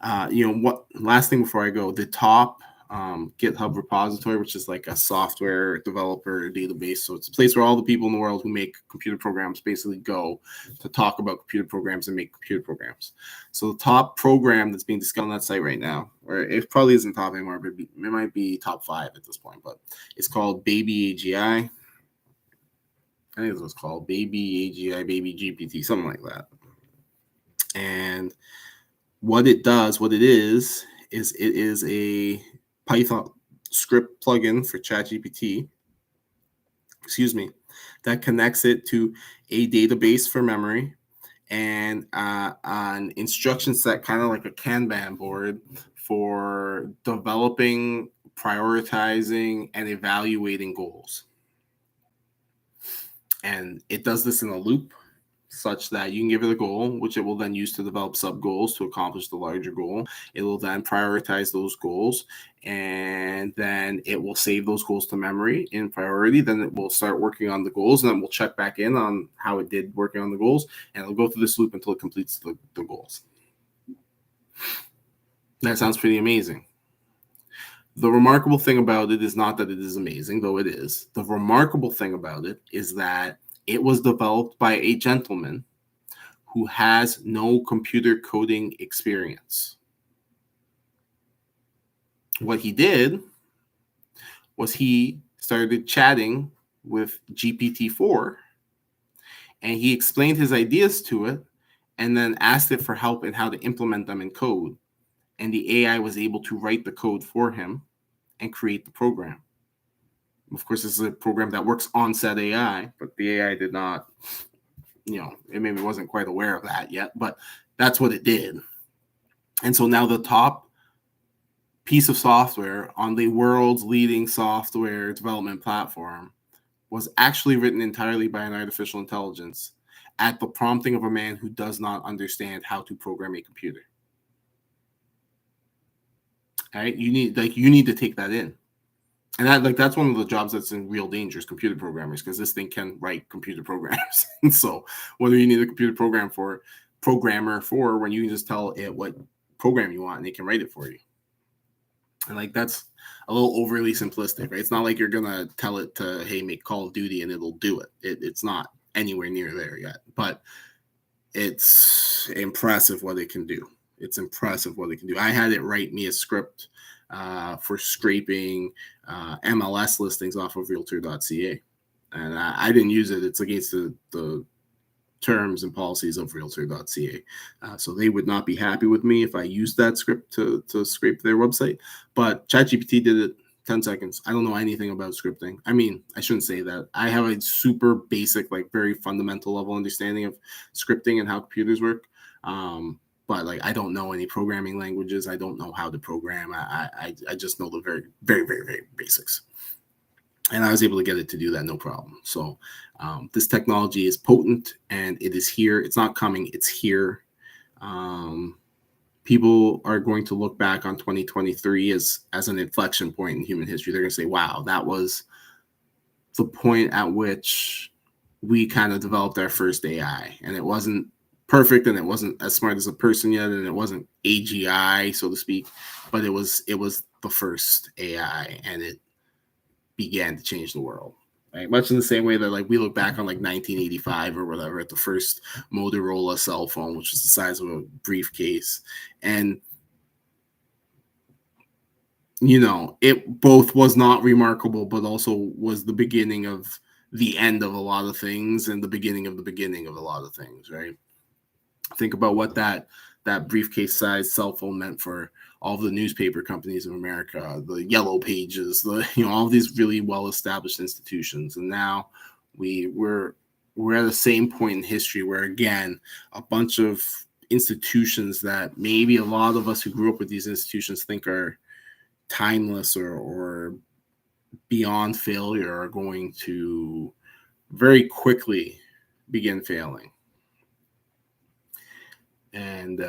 Last thing before I go, the top GitHub repository, which is like a software developer database. So it's a place where all the people in the world who make computer programs basically go to talk about computer programs and make computer programs. So the top program that's being discussed on that site right now, or it probably isn't top anymore, but it might be top 5 at this point, but it's called Baby AGI. I think it's what's called Baby AGI, Baby GPT, something like that. And what it is it is a Python script plugin for ChatGPT, that connects it to a database for memory and an instruction set, kind of like a Kanban board for developing, prioritizing, and evaluating goals. And it does this in a loop, such that you can give it a goal, which it will then use to develop sub goals to accomplish the larger goal. It will then prioritize those goals, and then it will save those goals to memory in priority. Then it will start working on the goals, and then we'll check back in on how it did working on the goals, and it'll go through this loop until it completes the goals. That sounds pretty amazing. The remarkable thing about it is not that it is amazing, though it is. The remarkable thing about it is that it was developed by a gentleman who has no computer coding experience. What he did was he started chatting with GPT-4 And he explained his ideas to it and then asked it for help in how to implement them in code. And the AI was able to write the code for him and create the program. Of course, this is a program that works on said AI, but the AI did not, it maybe wasn't quite aware of that yet, but that's what it did. And so now the top piece of software on the world's leading software development platform was actually written entirely by an artificial intelligence at the prompting of a man who does not understand how to program a computer. All right, you need to take that in. And that's one of the jobs that's in real danger is computer programmers, because this thing can write computer programs. And so whether you need a computer programmer for when you can just tell it what program you want and it can write it for you. And that's a little overly simplistic, right? It's not like you're gonna tell it to, hey, make Call of Duty and it'll do it. It's not anywhere near there yet, but it's impressive what it can do. I had it write me a script for scraping MLS listings off of Realtor.ca, and I didn't use it. It's against the terms and policies of Realtor.ca, so they would not be happy with me if I used that script to scrape their website. But ChatGPT did it 10 seconds. I don't know anything about scripting. I mean, I shouldn't say that. I have a super basic, very fundamental level understanding of scripting and how computers work. But I don't know any programming languages. I don't know how to program. I just know the very, very, very, very basics. And I was able to get it to do that no problem. So this technology is potent and it is here. It's not coming. It's here. People are going to look back on 2023 as an inflection point in human history. They're going to say, wow, that was the point at which we kind of developed our first AI. And it wasn't perfect and it wasn't as smart as a person yet. And it wasn't AGI, so to speak, but it was the first AI, and it began to change the world. Right? Much in the same way that we look back on 1985 or whatever at the first Motorola cell phone, which was the size of a briefcase. And, it both was not remarkable, but also was the beginning of the end of a lot of things and the beginning of a lot of things, right? Think about what that briefcase sized cell phone meant for all the newspaper companies of America, the Yellow Pages, all these really well-established institutions. And now we're at the same point in history where, again, a bunch of institutions that maybe a lot of us who grew up with these institutions think are timeless or beyond failure are going to very quickly begin failing. And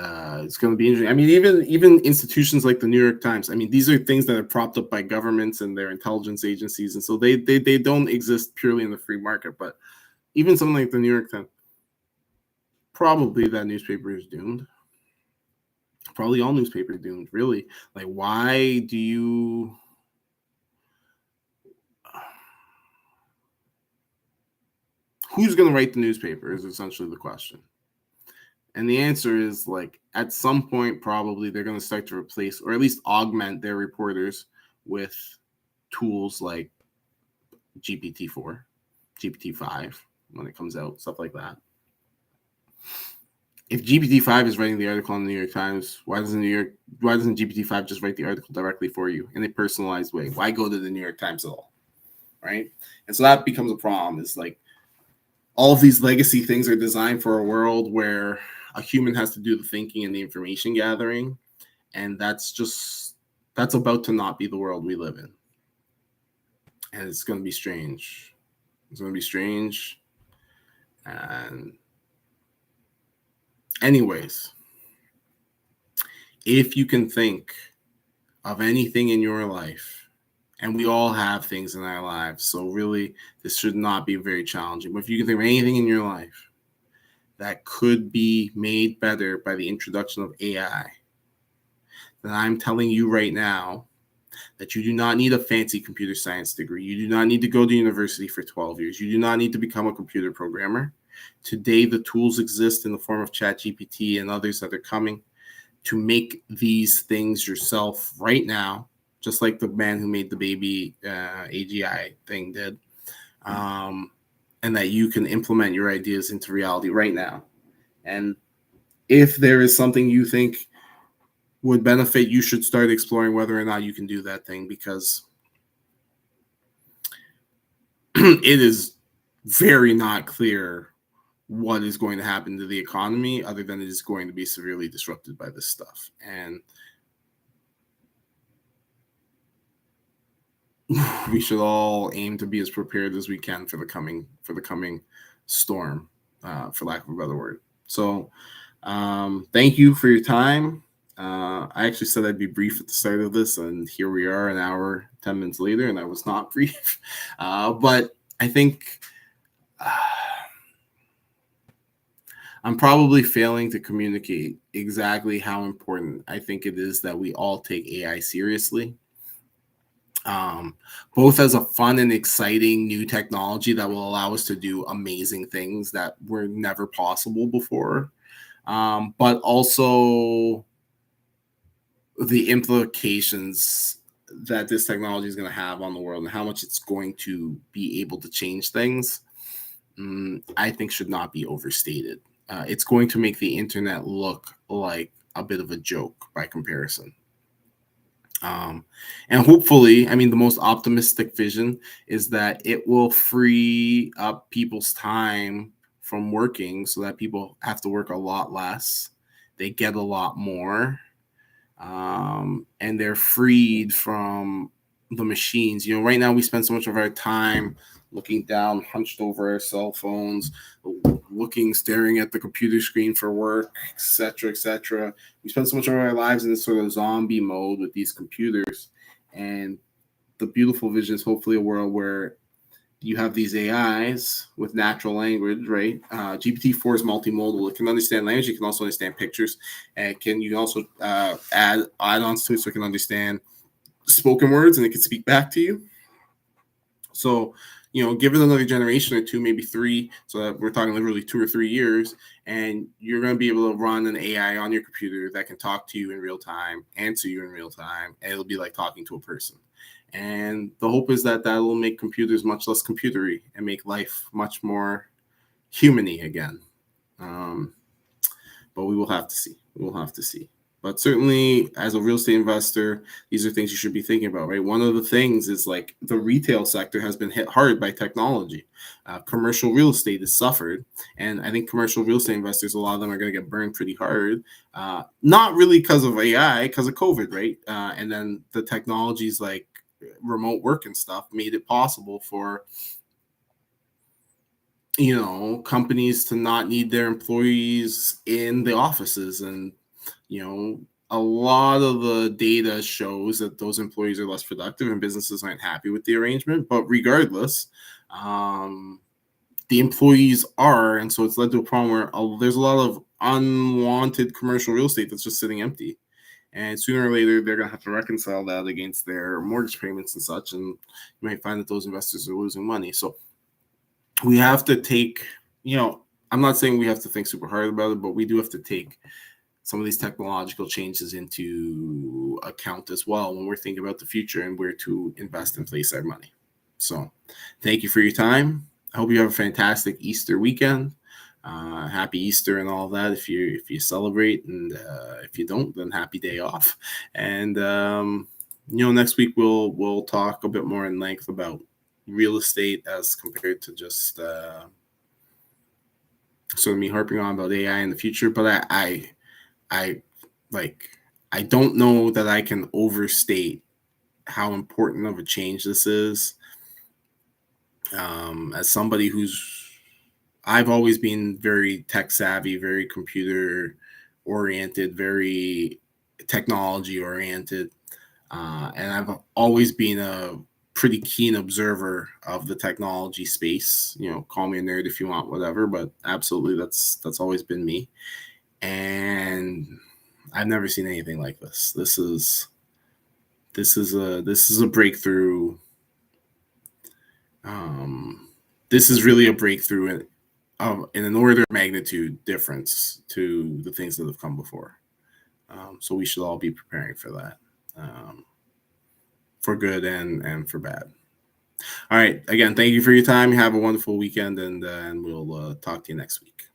it's going to be interesting. I mean, even institutions like the New York Times. I mean, these are things that are propped up by governments and their intelligence agencies, and so they don't exist purely in the free market. But even something like the New York Times, probably that newspaper is doomed. Probably all newspapers are doomed. Really, why do you? Who's going to write the newspaper is essentially the question. And the answer is at some point, probably they're going to start to replace or at least augment their reporters with tools like GPT-4, GPT-5 when it comes out, stuff like that. If GPT-5 is writing the article on the New York Times, why doesn't GPT-5 just write the article directly for you in a personalized way? Why go to the New York Times at all? Right? And so that becomes a problem. It's all of these legacy things are designed for a world where a human has to do the thinking and the information gathering. And that's about to not be the world we live in. And it's going to be strange. And anyways, if you can think of anything in your life, and we all have things in our lives, so really this should not be very challenging, but if you can think of anything in your life that could be made better by the introduction of AI, then I'm telling you right now that you do not need a fancy computer science degree. You do not need to go to university for 12 years. You do not need to become a computer programmer. Today, the tools exist in the form of ChatGPT and others that are coming to make these things yourself right now, just like the man who made the baby AGI thing did. and that you can implement your ideas into reality right now. And if there is something you think would benefit, you should start exploring whether or not you can do that thing, because it is very not clear what is going to happen to the economy, other than it is going to be severely disrupted by this stuff. And we should all aim to be as prepared as we can for the coming storm, for lack of a better word. So thank you for your time. I actually said I'd be brief at the start of this, and here we are, an hour, 10 minutes later, and I was not brief. But I think I'm probably failing to communicate exactly how important I think it is that we all take AI seriously. Both as a fun and exciting new technology that will allow us to do amazing things that were never possible before, but also the implications that this technology is going to have on the world and how much it's going to be able to change things, I think should not be overstated. It's going to make the internet look like a bit of a joke by comparison. And hopefully, I mean, the most optimistic vision is that it will free up people's time from working so that people have to work a lot less. They get a lot more, and they're freed from the machines. You know, right now we spend so much of our time looking down, hunched over our cell phones, staring at the computer screen for work, etc., etc. We spend so much of our lives in this sort of zombie mode with these computers. And the beautiful vision is hopefully a world where you have these AIs with natural language, right? GPT-4 is multimodal. It can understand language. It can also understand pictures. And you can also add add-ons to it so it can understand spoken words, and it can speak back to you. So, you know, give it another generation or two, maybe three, so that we're talking literally 2 or 3 years, and you're going to be able to run an AI on your computer that can talk to you in real time, answer you in real time, and it'll be like talking to a person. And the hope is that will make computers much less computery and make life much more human-y again. But we will have to see. But certainly, as a real estate investor, these are things you should be thinking about, right? One of the things is, like, the retail sector has been hit hard by technology. Commercial real estate has suffered, and I think commercial real estate investors, a lot of them are going to get burned pretty hard. Not really because of AI, because of COVID, right? And then the technologies like remote work and stuff made it possible for, you know, companies to not need their employees in the offices. And, you know, a lot of the data shows that those employees are less productive and businesses aren't happy with the arrangement. But regardless, the employees are, and so it's led to a problem where there's a lot of unwanted commercial real estate that's just sitting empty. And sooner or later, they're going to have to reconcile that against their mortgage payments and such. And you might find that those investors are losing money. So we have to take, you know, I'm not saying we have to think super hard about it, but we do have to take some of these technological changes into account as well when we're thinking about the future and where to invest and place our money. So thank you for your time. I hope you have a fantastic Easter weekend. Happy Easter and all that if you celebrate, and if you don't, then happy day off. And you know, next week we'll talk a bit more in length about real estate as compared to just sort of me harping on about AI in the future. But I don't know that I can overstate how important of a change this is. As somebody I've always been very tech savvy, very computer oriented, very technology oriented. And I've always been a pretty keen observer of the technology space. You know, call me a nerd if you want, whatever, but absolutely that's always been me. And I've never seen anything like this. This is a breakthrough. This is really a breakthrough in an order of magnitude difference to the things that have come before. So we should all be preparing for that, for good and for bad. All right. Again, thank you for your time. Have a wonderful weekend, and we'll talk to you next week.